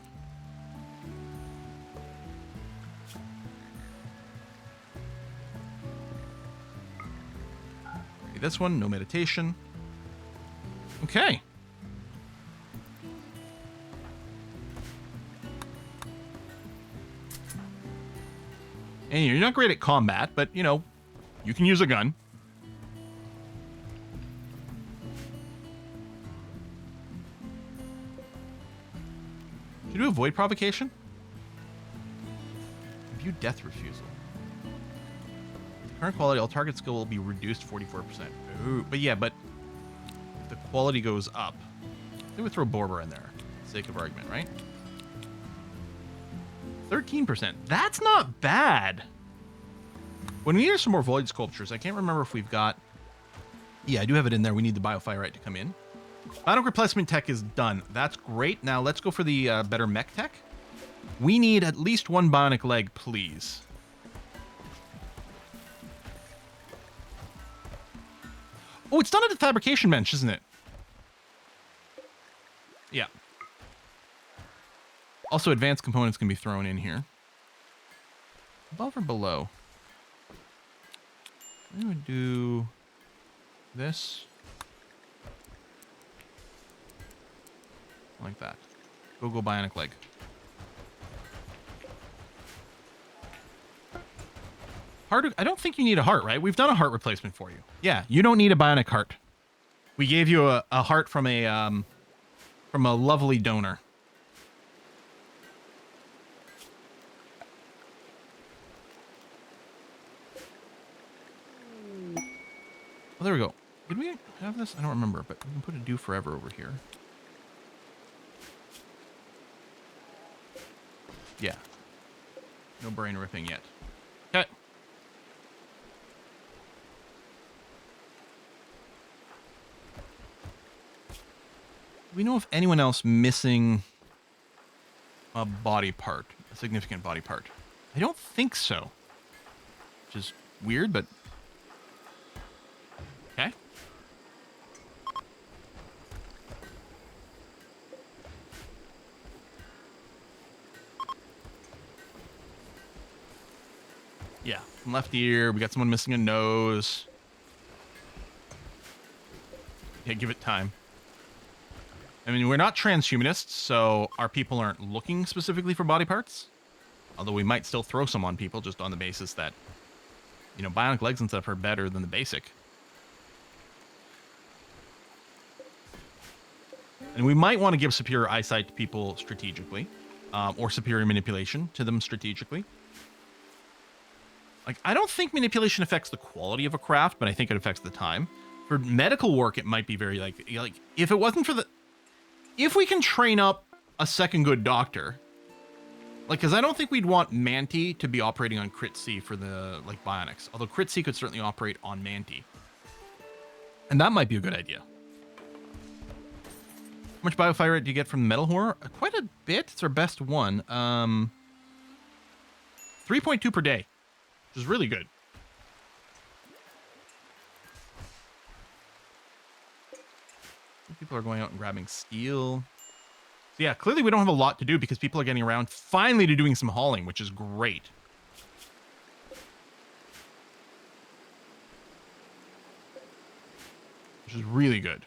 Okay, this one, no meditation. Okay. And you're not great at combat, but, you know, you can use a gun. Should you do avoid provocation? View death refusal. Current quality, all target skill will be reduced 44%. Ooh, but yeah, but if the quality goes up, they would throw Borber in there, for the sake of argument, right? 13%. That's not bad. When we need some more void sculptures, I can't remember if we've got... Yeah, I do have it in there. We need the biofire to come in. Bionic replacement tech is done. That's great. Now let's go for the better mech tech. We need at least one bionic leg, please. Oh, it's done at the fabrication bench, isn't it? Yeah. Also, advanced components can be thrown in here. Above or below? We would do this. Like that. Go bionic leg. Heart, I don't think you need a heart, right? We've done a heart replacement for you. Yeah, you don't need a bionic heart. We gave you a heart from a lovely donor. Oh, there we go. Did we have this? I don't remember, but we can put a do forever over here. Yeah. No brain ripping yet. Okay. Do we know if anyone else missing a body part, a significant body part? I don't think so. Which is weird, but okay. Yeah, left ear. We got someone missing a nose. Yeah, give it time. I mean, we're not transhumanists, so our people aren't looking specifically for body parts. Although we might still throw some on people just on the basis that, you know, bionic legs and stuff are better than the basic. And we might want to give superior eyesight to people strategically, or superior manipulation to them strategically. Like, I don't think manipulation affects the quality of a craft, but I think it affects the time. For medical work, it might be very like if it wasn't for the, if we can train up a second good doctor, like, because I don't think we'd want Manti to be operating on Crit C for the like bionics, although Crit C could certainly operate on Manti, and that might be a good idea. How much biofire rate do you get from the metal horror? Quite a bit. It's our best one. 3.2 per day, which is really good. People are going out and grabbing steel. So yeah, clearly we don't have a lot to do because people are getting around finally to doing some hauling, which is great. Which is really good.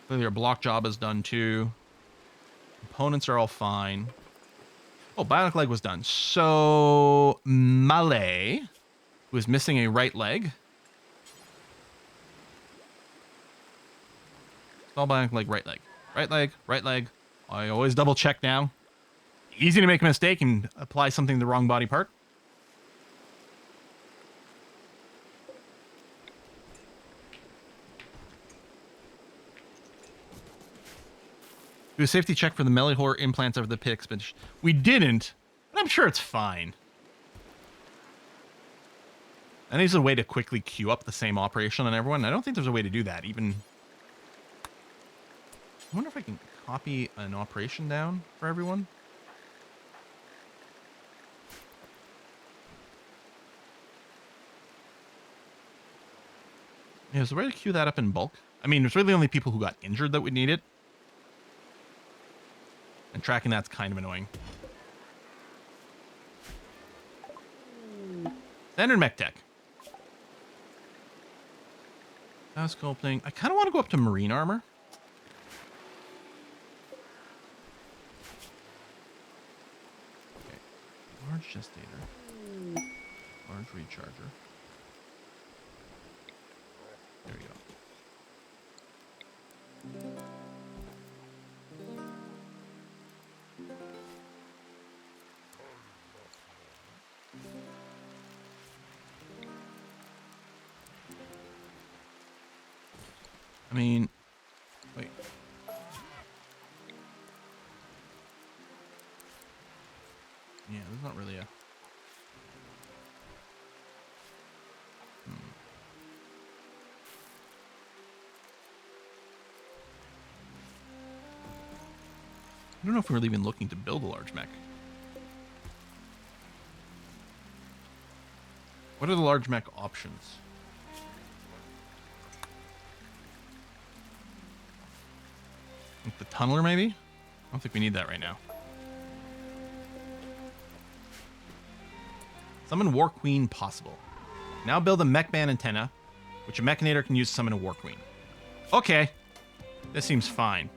Clearly our block job is done too. Components are all fine. Oh, bionic leg was done. So Malay, who is missing a right leg. All bionic leg, right leg. Right leg, right leg. I always double check now. Easy to make a mistake and apply something to the wrong body part. Do a safety check for the Melihor implants over the pit expansion. We didn't, but I'm sure it's fine. And there's a way to quickly queue up the same operation on everyone. I don't think there's a way to do that. Even, I wonder if I can copy an operation down for everyone. Yeah, there's a way to queue that up in bulk. I mean, there's really only people who got injured that would need it. And tracking that's kind of annoying. Standard mech tech. Sculpting. I kind of want to go up to marine armor. Okay. Large gestator. Large recharger. There we go. I mean, wait. Yeah, there's not really a... I don't know if we're even looking to build a large mech. What are the large mech options? Like the tunneler, maybe? I don't think we need that right now. Summon War Queen possible. Now build a mech band antenna, which a Mechanator can use to summon a War Queen. Okay. This seems fine.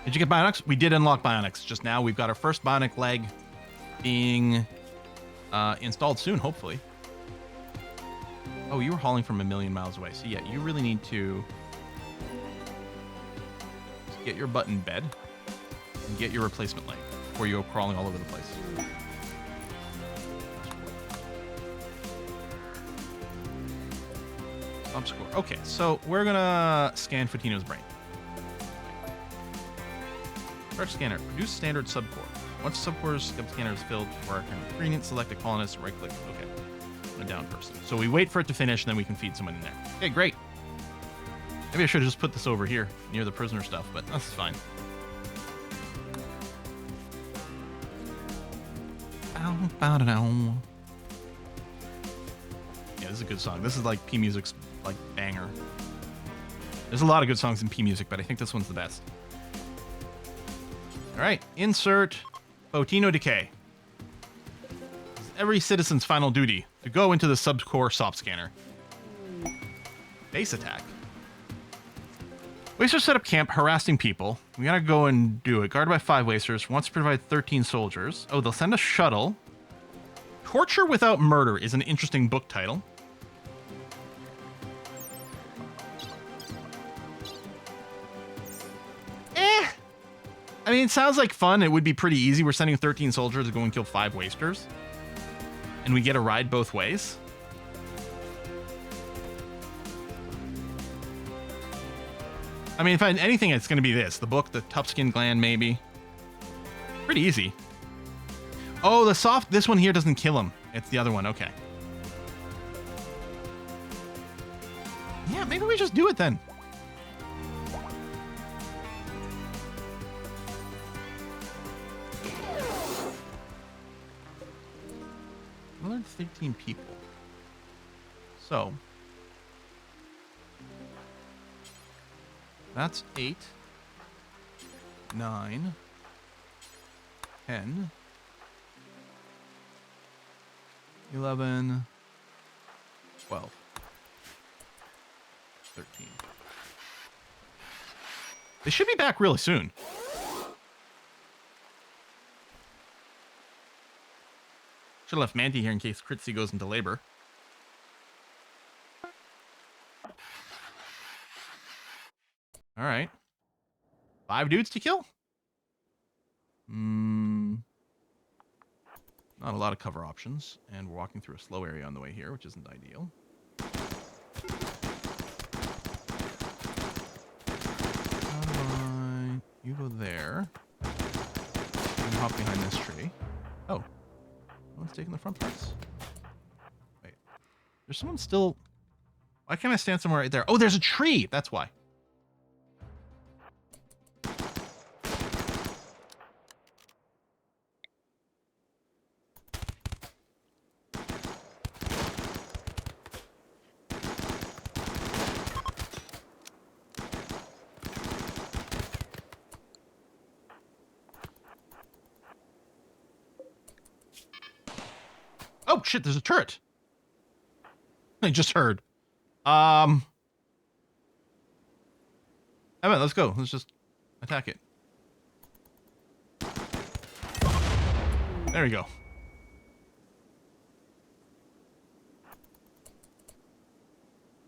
Did you get Bionics? We did unlock Bionics just now. We've got our first Bionic leg being installed soon, hopefully. Oh, you were hauling from a million miles away. So yeah, you really need to get your butt in bed and get your replacement leg before you go crawling all over the place. Score. Okay, so we're gonna scan Fatino's brain. Start scanner. Produce standard subcore. Once the subcore scanner is filled for our ingredient, select a colonist, right click. Okay. A down person. So we wait for it to finish, and then we can feed someone in there. Okay, great. Maybe I should have just put this over here, near the prisoner stuff, but that's fine. Yeah, this is a good song. This is like P Music's like banger. There's a lot of good songs in P Music, but I think this one's the best. All right, insert Photino Decay. Every citizen's final duty to go into the subcore SOP scanner. Base attack. Wasters set up camp harassing people. We gotta go and do it. Guarded by 5 Wasters. Wants to provide 13 soldiers. Oh, they'll send a shuttle. Torture Without Murder is an interesting book title. I mean, it sounds like fun. It would be pretty easy. We're sending 13 soldiers to go and kill 5 Wasters. And we get a ride both ways. I mean, if anything, it's going to be this. The book, the Tough Skin Gland, maybe. Pretty easy. Oh, this one here doesn't kill him. It's the other one. Okay. Yeah, maybe we just do it then. I learned 15 people. So that's 8, 9, 10, 11, 12, 13. They should be back really soon. Should have left Manti here in case Critzy goes into labor. All right. 5 dudes to kill? Not a lot of cover options. And we're walking through a slow area on the way here, which isn't ideal. You go there. And hop behind this tree. Oh. No one's taking the front parts. Wait. There's someone still... Why can't I stand somewhere right there? Oh, there's a tree! That's why. Oh, shit, there's a turret. I just heard. Emma, let's go. Let's just attack it. There we go.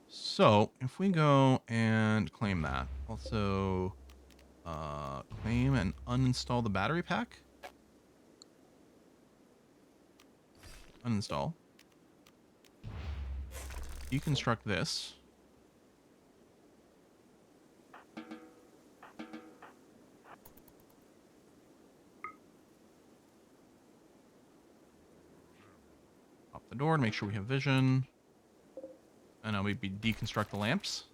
So, if we go and claim that, also claim and uninstall the battery pack. Uninstall. Deconstruct this. Pop the door to make sure we have vision. And now we deconstruct the lamps.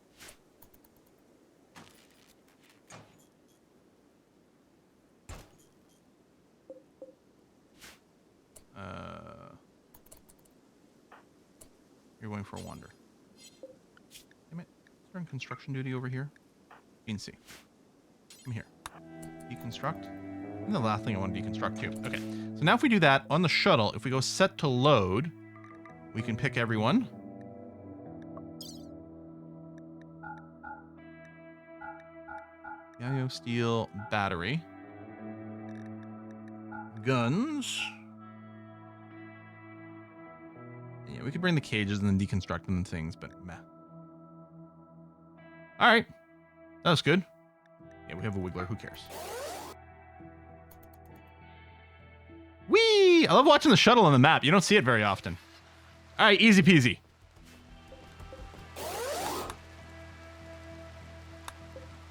You're going for a wander. Is there construction duty over here? You can see. Come here. Deconstruct. And the last thing I want to deconstruct too. Okay. So now if we do that on the shuttle, if we go set to load, we can pick everyone. Yayo steel battery. Guns. Yeah, we could bring the cages and then deconstruct them and things, but meh. All right. That was good. Yeah, we have a wiggler. Who cares? Whee! I love watching the shuttle on the map. You don't see it very often. All right, easy peasy.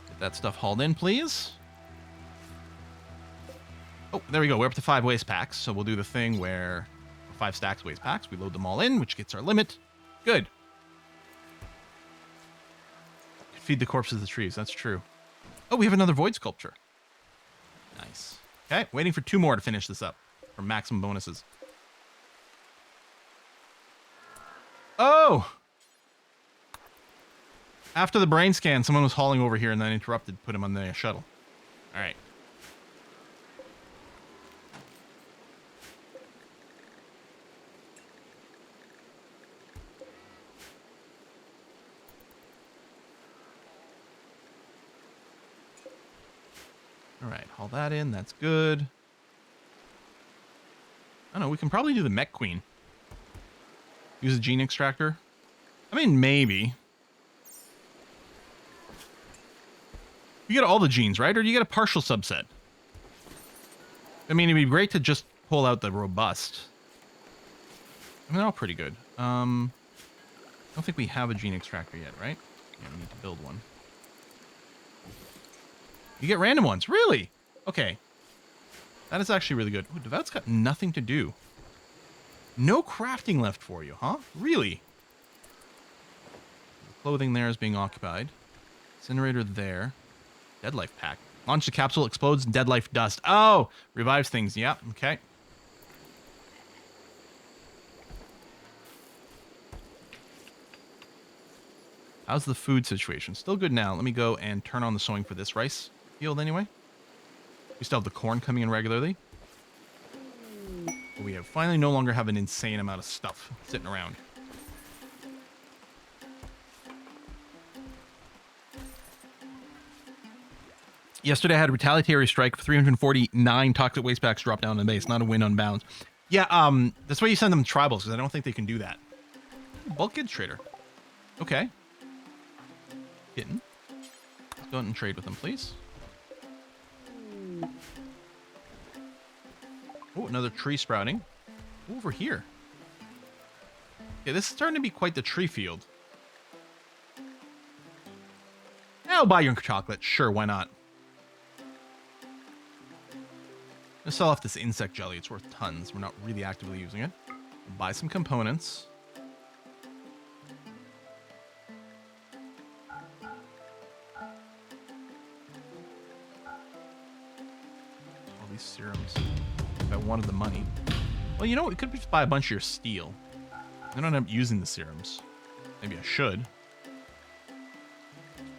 Get that stuff hauled in, please. Oh, there we go. We're up to 5 waste packs. So we'll do the thing where 5 stacks waste packs. We load them all in, which gets our limit. Good. Feed the corpses of the trees. That's true. Oh, we have another void sculpture. Nice. Okay, waiting for 2 more to finish this up for maximum bonuses. Oh! After the brain scan, someone was hauling over here and then interrupted, put him on the shuttle. All right. All right, haul that in. That's good. I don't know. We can probably do the Mech Queen. Use a gene extractor. I mean, maybe. You get all the genes, right? Or do you get a partial subset? I mean, it'd be great to just pull out the robust. I mean, they're all pretty good. I don't think we have a gene extractor yet, right? Yeah, we need to build one. You get random ones. Really? Okay. That is actually really good. Ooh, Devout's got nothing to do. No crafting left for you, huh? Really? The clothing there is being occupied. Incinerator there. Dead life pack. Launch the capsule, explodes, dead life dust. Oh! Revives things. Yeah, okay. How's the food situation? Still good now. Let me go and turn on the sowing for this rice field anyway. We still have the corn coming in regularly. But we have finally no longer have an insane amount of stuff sitting around. Yesterday I had a retaliatory strike for 349 toxic waste packs drop down in the base. Not a win on bounds. Yeah, that's why you send them tribals, because I don't think they can do that. Bulk goods trader. Okay. Kitten. Let's go ahead and trade with them, please. Oh, another tree sprouting. Over here. Yeah, this is starting to be quite the tree field. I'll buy your chocolate. Sure, why not? Let's sell off this insect jelly. It's worth tons. We're not really actively using it. We'll buy some components. All these serums. If I wanted the money. Well, you know what? We could just buy a bunch of your steel. I don't end up using the serums. Maybe I should.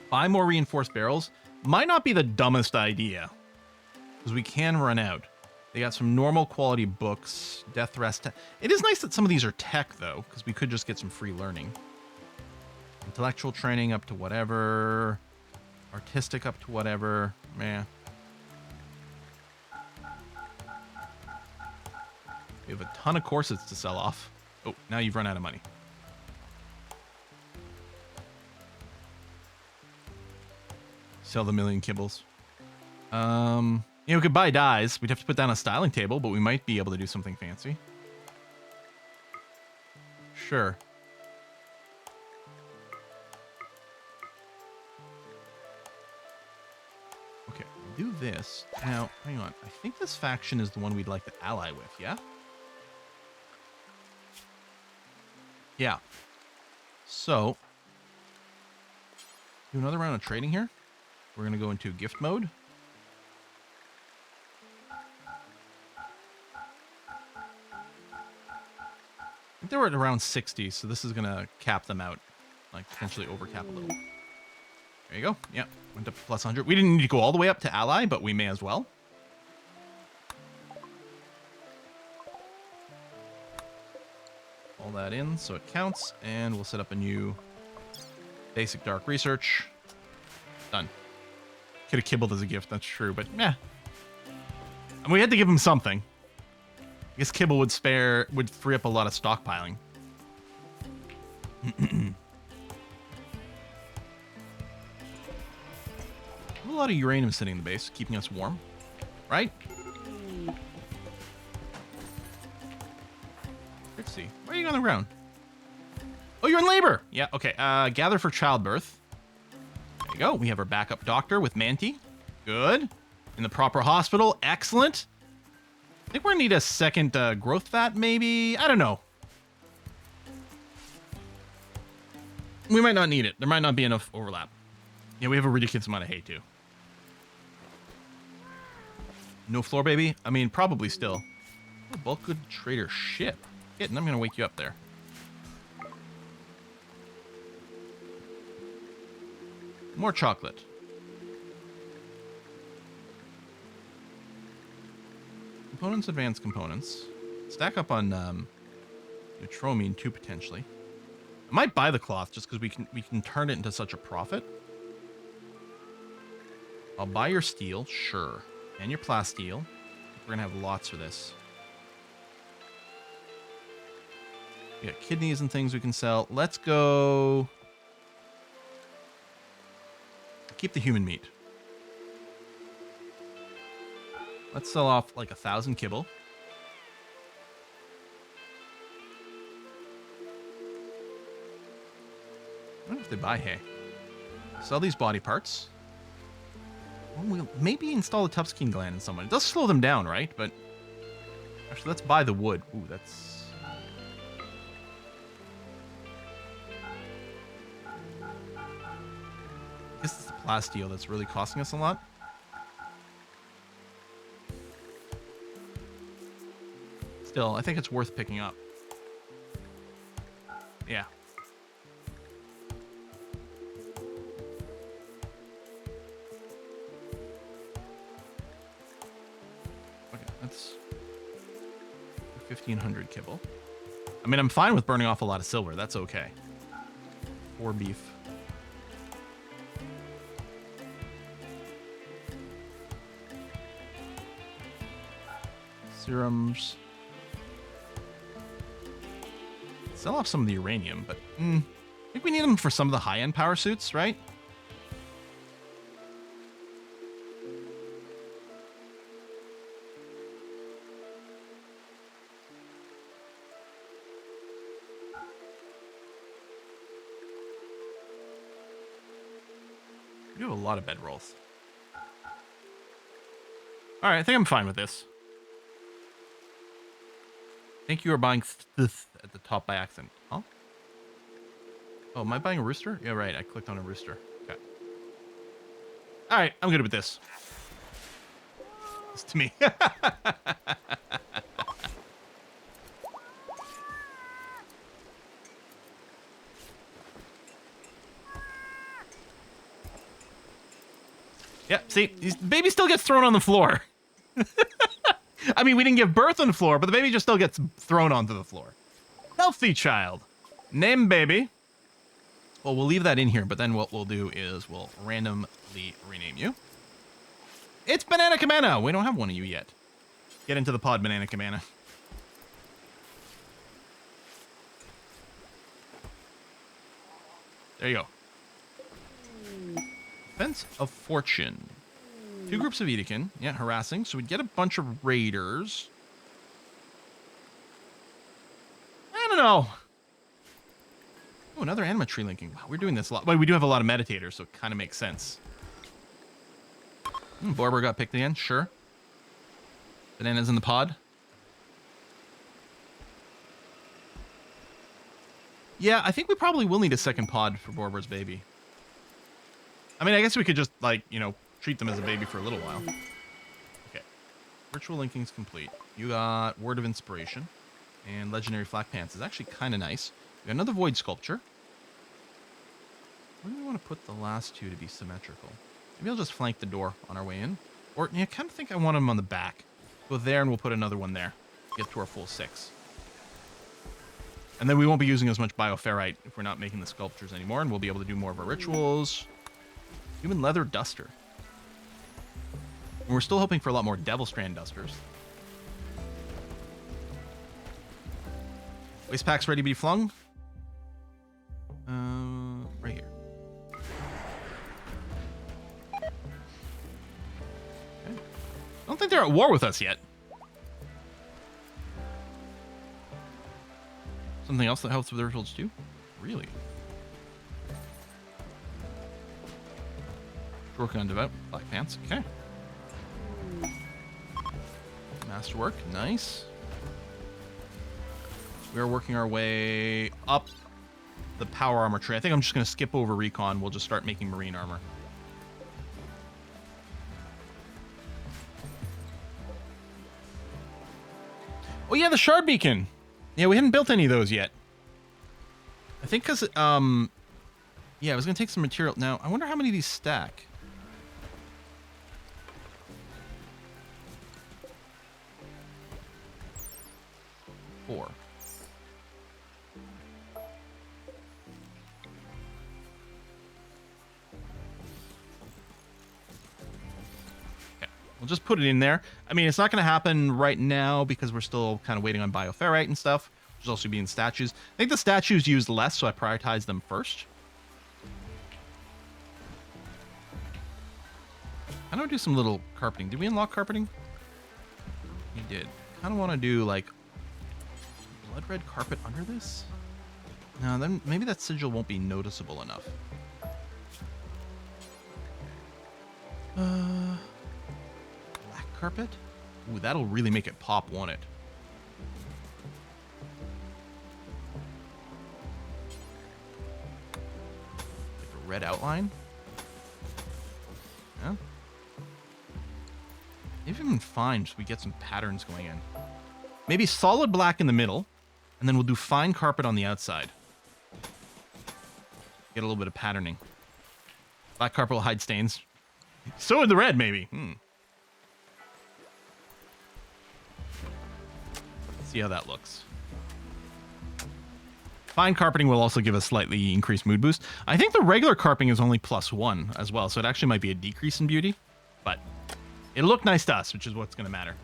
Buy more reinforced barrels. Might not be the dumbest idea. Because we can run out. They got some normal quality books. Death rest. It is nice that some of these are tech, though. Because we could just get some free learning. Intellectual training up to whatever. Artistic up to whatever. Meh. We have a ton of corsets to sell off. Oh, now you've run out of money. Sell the million kibbles. You know, we could buy dyes. We'd have to put down a styling table, but we might be able to do something fancy. Sure. Okay, we'll do this. Now, hang on. I think this faction is the one we'd like to ally with, yeah? Yeah. So, do another round of trading here. We're going to go into gift mode. I think they were at around 60, so this is going to cap them out. Like, potentially overcap a little. There you go. Yeah, went up to plus 100. We didn't need to go all the way up to ally, but we may as well. All that in so it counts, and we'll set up a new basic dark research. Done. Could have kibbled as a gift, that's true, but yeah. And we had to give him something. I guess kibble would free up a lot of stockpiling. A lot of uranium sitting in the base, keeping us warm, right? Let's see. Why are you on the ground? Oh, you're in labor. Yeah. Okay. Gather for childbirth. There you go. We have our backup doctor with Manti. Good. In the proper hospital. Excellent. I think we're gonna need a second growth vat, maybe. I don't know. We might not need it. There might not be enough overlap. Yeah, we have a ridiculous amount of hay too. No floor, baby? I mean, probably still. Oh, bulk good trader ship. Get, and I'm gonna wake you up there. More chocolate. Components, advanced components. Stack up on neutromine too, potentially. I might buy the cloth just because we can turn it into such a profit. I'll buy your steel, sure. And your plasteel. We're gonna have lots for this. We got kidneys and things we can sell. Let's go. Keep the human meat. Let's sell off like 1,000 kibble. I don't know if they buy hay. Sell these body parts. We'll maybe install a Tupskeen gland in someone. It does slow them down, right? But actually, let's buy the wood. Ooh, that's... I guess it's the plasteel that's really costing us a lot. Still, I think it's worth picking up. Yeah. Okay, that's 1,500 kibble. I mean, I'm fine with burning off a lot of silver. That's okay. 4 beef. Serums. Sell off some of the uranium, but I think we need them for some of the high-end power suits, right? We do have a lot of bedrolls. All right, I think I'm fine with this. I think you are buying at the top by accident. Huh? Oh, am I buying a rooster? Yeah, right. I clicked on a rooster. Okay. All right, I'm good with this. It's to me. Yeah, see, the baby still gets thrown on the floor. I mean, we didn't give birth on the floor, but the baby just still gets thrown onto the floor. Healthy child. Name baby. Well, we'll leave that in here, but then what we'll do is we'll randomly rename you. It's Banana Cabana. We don't have one of you yet. Get into the pod, Banana Cabana. There you go. Defense of Fortune. 2 groups of Edekin. Yeah, harassing. So we'd get a bunch of raiders. I don't know. Oh, another anima tree linking. Wow, we're doing this a lot. Well, we do have a lot of meditators, so it kind of makes sense. Borber got picked again. Sure. Bananas in the pod. Yeah, I think we probably will need a second pod for Borber's baby. I mean, I guess we could just, like, you know, treat them as a baby for a little while. Okay. Virtual linking's complete. You got Word of Inspiration. And Legendary Flak Pants is actually kind of nice. We got another Void Sculpture. Where do we want to put the last two to be symmetrical? Maybe I'll just flank the door on our way in. Or, yeah, I kind of think I want them on the back. Go there and we'll put another one there. Get to our full 6. And then we won't be using as much bioferrite if we're not making the sculptures anymore, and we'll be able to do more of our rituals. Human leather duster. And we're still hoping for a lot more devil strand dusters. Waste packs ready to be flung. Right here. Okay. I don't think they're at war with us yet. Something else that helps with the rituals too? Really? Working on devout black pants. Okay. Masterwork. Nice. We are working our way up the power armor tree. I think I'm just going to skip over recon. We'll just start making marine armor. Oh yeah, the shard beacon. Yeah, we hadn't built any of those yet. I think because, yeah, I was going to take some material. Now, I wonder how many of these stack. Four. We'll just put it in there. I mean, it's not going to happen right now because we're still kind of waiting on bioferrite and stuff, which is also being statues. I think the statues used less, so I prioritize them first. How do I do some little carpeting? Did we unlock carpeting? We did. Kind of want to do like blood red carpet under this. No, then maybe that sigil won't be noticeable enough. Carpet? Ooh, that'll really make it pop, won't it? Like a red outline? Yeah. Maybe even fine, so we get some patterns going in. Maybe solid black in the middle, and then we'll do fine carpet on the outside. Get a little bit of patterning. Black carpet will hide stains. So in the red, maybe. See how that looks. Fine carpeting will also give a slightly increased mood boost. I think the regular carpeting is only +1 as well, so it actually might be a decrease in beauty, but it'll look nice to us, which is what's going to matter.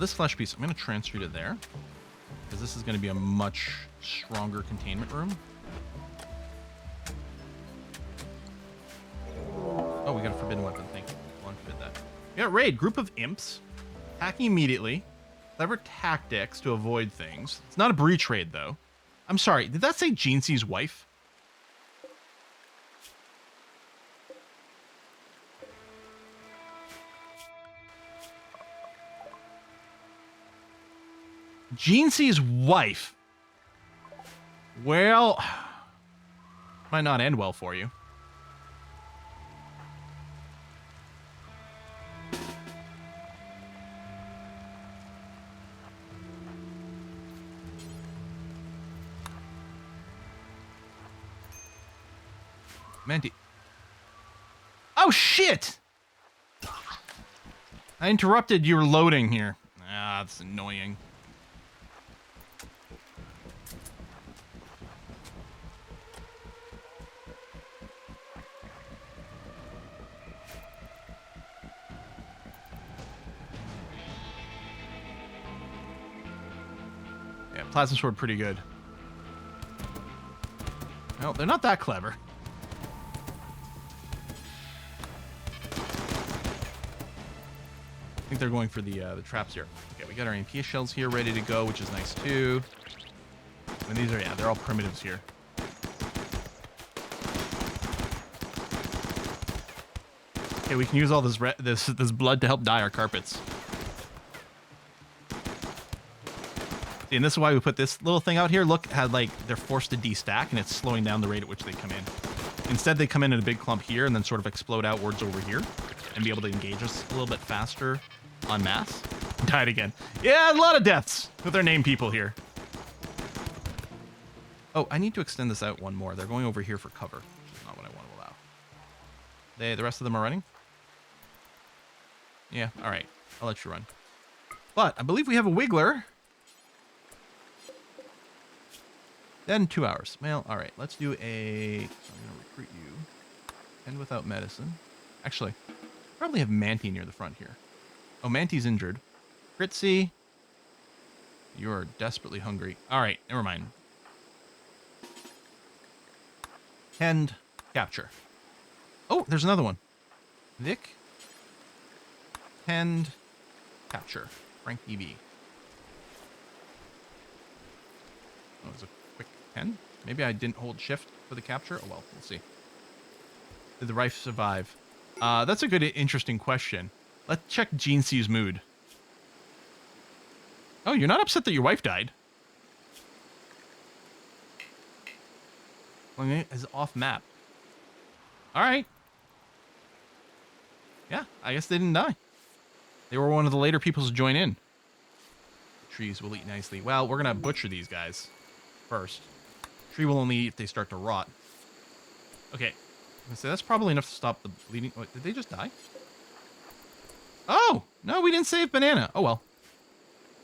This flesh piece, I'm going to transfer to there, because this is going to be a much stronger containment room. Oh, we got a forbidden weapon. Thank you. I'll unforbid that. We got raid. Group of imps. Attacking immediately. Clever tactics to avoid things. It's not a breach raid, though. I'm sorry. Did that say Jeancy's wife? Jeancy's wife. Well, might not end well for you. Mandy. Oh, shit! I interrupted your loading here. Ah, that's annoying. Yeah, plasma sword pretty good. No, they're not that clever. I think they're going for the traps here. Okay, we got our AMP shells here ready to go, which is nice too. And these are, yeah, they're all primitives here. Okay, we can use all this this blood to help dye our carpets. See, and this is why we put this little thing out here. Look, how like they're forced to destack, and it's slowing down the rate at which they come in. Instead, they come in a big clump here, and then sort of explode outwards over here, and be able to engage us a little bit faster en masse. Died again. Yeah, a lot of deaths with our name people here. Oh, I need to extend this out one more. They're going over here for cover. That's not what I want to allow. The rest of them are running? Yeah, all right. I'll let you run. But I believe we have a Wiggler. Then 2 hours. Well, all right. Let's do a... I'm going to recruit you. And without medicine. Actually, probably have Manti near the front here. Oh, Manti's injured. Fritzy. You're desperately hungry. All right, never mind. Tend. Capture. Oh, there's another one. Vic. Tend. Capture. Frank EV. Oh, it was a quick 10. Maybe I didn't hold shift for the capture. Oh, well, we'll see. Did the Rife survive? That's a good, interesting question. Let's check Gene C's mood. Oh, you're not upset that your wife died? Is off map. All right. Yeah, I guess they didn't die. They were one of the later people to join in. Trees will eat nicely. Well, we're going to butcher these guys first. Tree will only eat if they start to rot. Okay. So that's probably enough to stop the bleeding. Wait, did they just die? Oh, no, we didn't save Banana. Oh, well.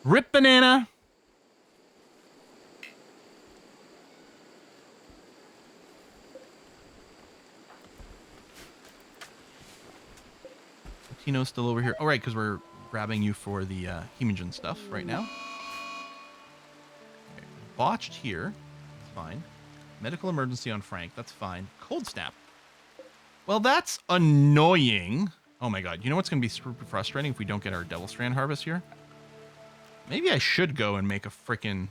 Rip Banana. Tino's still over here. Oh, right, because we're grabbing you for the hemogen stuff right now. Okay. Botched here. That's fine. Medical emergency on Frank. That's fine. Cold snap. Well, that's annoying. Oh, my God. You know what's going to be super frustrating if we don't get our Devil Strand Harvest here? Maybe I should go and make a freaking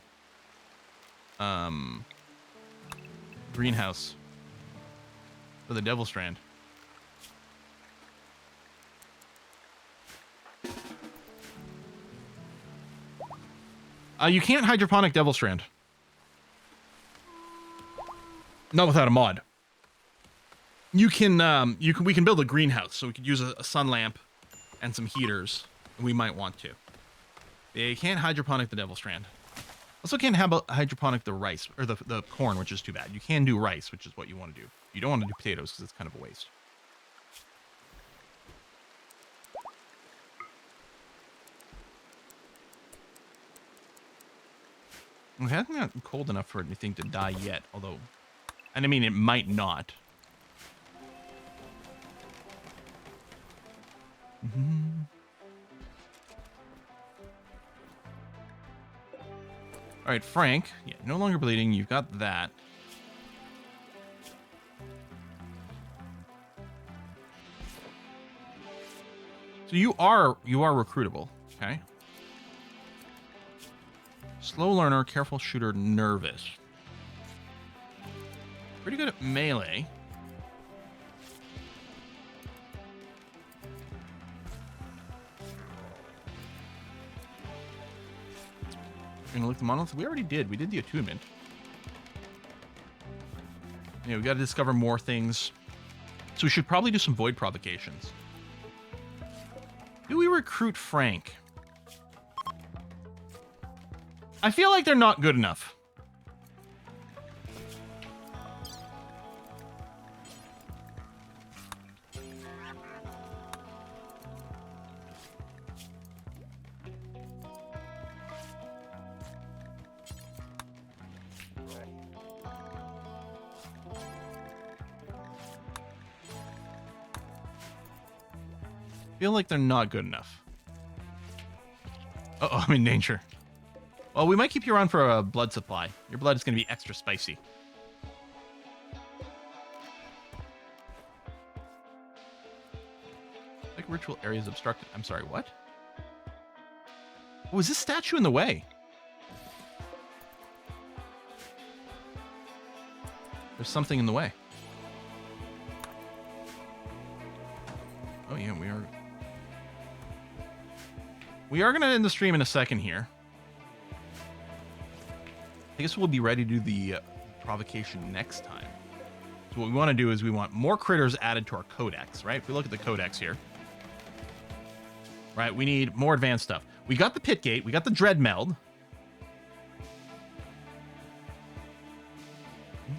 greenhouse for the Devil Strand. You can't hydroponic Devil Strand. Not without a mod. You can, we can build a greenhouse, so we could use a sun lamp and some heaters. We might want to. They can't hydroponic the Devil Strand. Also can't hydroponic the rice, or the corn, which is too bad. You can do rice, which is what you want to do. You don't want to do potatoes, because it's kind of a waste. Okay, I think not cold enough for anything to die yet, although... And I mean, it might not. Mm-hmm. All right, Frank. Yeah, no longer bleeding. You've got that. So you are recruitable. Okay. Slow learner, careful shooter, nervous. Pretty good at melee. Gonna look at the monolith. We already did. We did the attunement. Yeah, we got to discover more things. So we should probably do some void provocations. Do we recruit Frank? I feel like they're not good enough. Feel like they're not good enough. Uh-oh, I'm in danger. Well, we might keep you around for a blood supply. Your blood is going to be extra spicy. Like ritual areas obstructed. I'm sorry, what? Oh, is this statue in the way? There's something in the way. Oh, yeah, we are... We are going to end the stream in a second here. I guess we'll be ready to do the provocation next time. So what we want to do is we want more critters added to our codex, right? If we look at the codex here, right, we need more advanced stuff. We got the pit gate. We got the dread meld.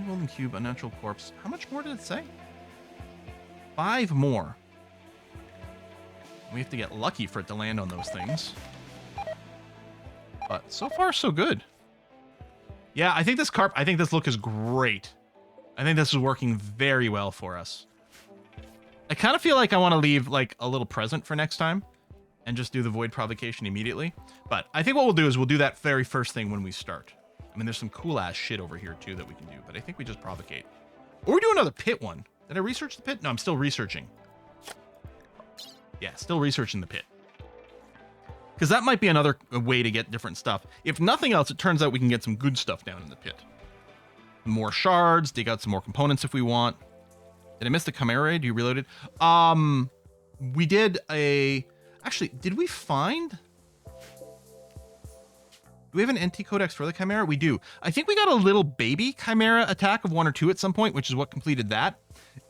Golden cube, unnatural corpse. How much more did it say? 5 more. We have to get lucky for it to land on those things. But so far, so good. Yeah, I think this look is great. I think this is working very well for us. I kind of feel like I want to leave like a little present for next time and just do the void provocation immediately. But I think what we'll do is we'll do that very first thing when we start. I mean, there's some cool ass shit over here too that we can do, but I think we just provocate. Or we do another pit one. Did I research the pit? No, I'm still researching. Yeah, still researching the pit. Because that might be another way to get different stuff. If nothing else, it turns out we can get some good stuff down in the pit. More shards, dig out some more components if we want. Did I miss the Chimera raid? You reloaded? We did a... Actually, did we find... Do we have an NT codex for the Chimera? We do. I think we got a little baby Chimera attack of 1 or 2 at some point, which is what completed that.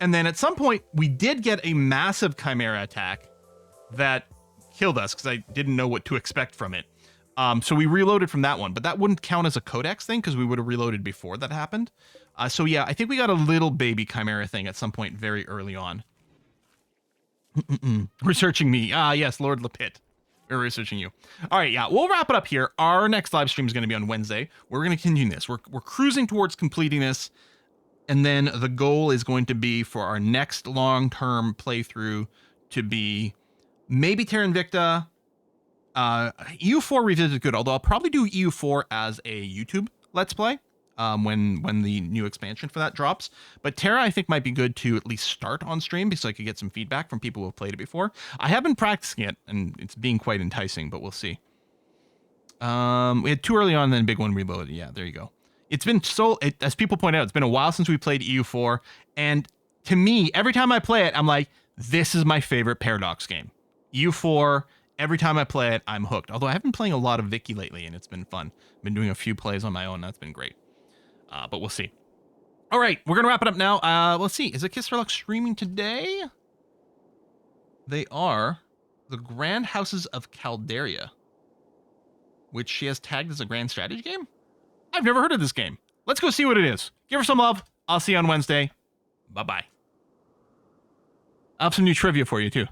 And then at some point, we did get a massive Chimera attack that killed us because I didn't know what to expect from it. So we reloaded from that one, but that wouldn't count as a codex thing because we would have reloaded before that happened. So yeah, I think we got a little baby Chimera thing at some point very early on. Researching me. Ah, yes, Lord Lepit. We're researching you. All right, yeah, we'll wrap it up here. Our next live stream is going to be on Wednesday. We're going to continue this. We're cruising towards completing this, and then the goal is going to be for our next long-term playthrough to be maybe Terra Invicta. EU4 Revisited good, although I'll probably do EU4 as a YouTube Let's Play when the new expansion for that drops. But Terra, I think, might be good to at least start on stream because I could get some feedback from people who have played it before. I have been practicing it, and it's being quite enticing, but we'll see. We had 2 early on, and then big one reloaded. Yeah, there you go. It's been as people point out, it's been a while since we played EU4, and to me, every time I play it, I'm like, this is my favorite Paradox game. EU4, every time I play it, I'm hooked. Although I have been playing a lot of Vicky lately, and it's been fun. I've been doing a few plays on my own, and that's been great. But we'll see. All right, we're going to wrap it up now. Let's see. Is it Kiss for Luck streaming today? They are the Grand Houses of Calderia, which she has tagged as a grand strategy game? I've never heard of this game. Let's go see what it is. Give her some love. I'll see you on Wednesday. Bye-bye. I have some new trivia for you, too.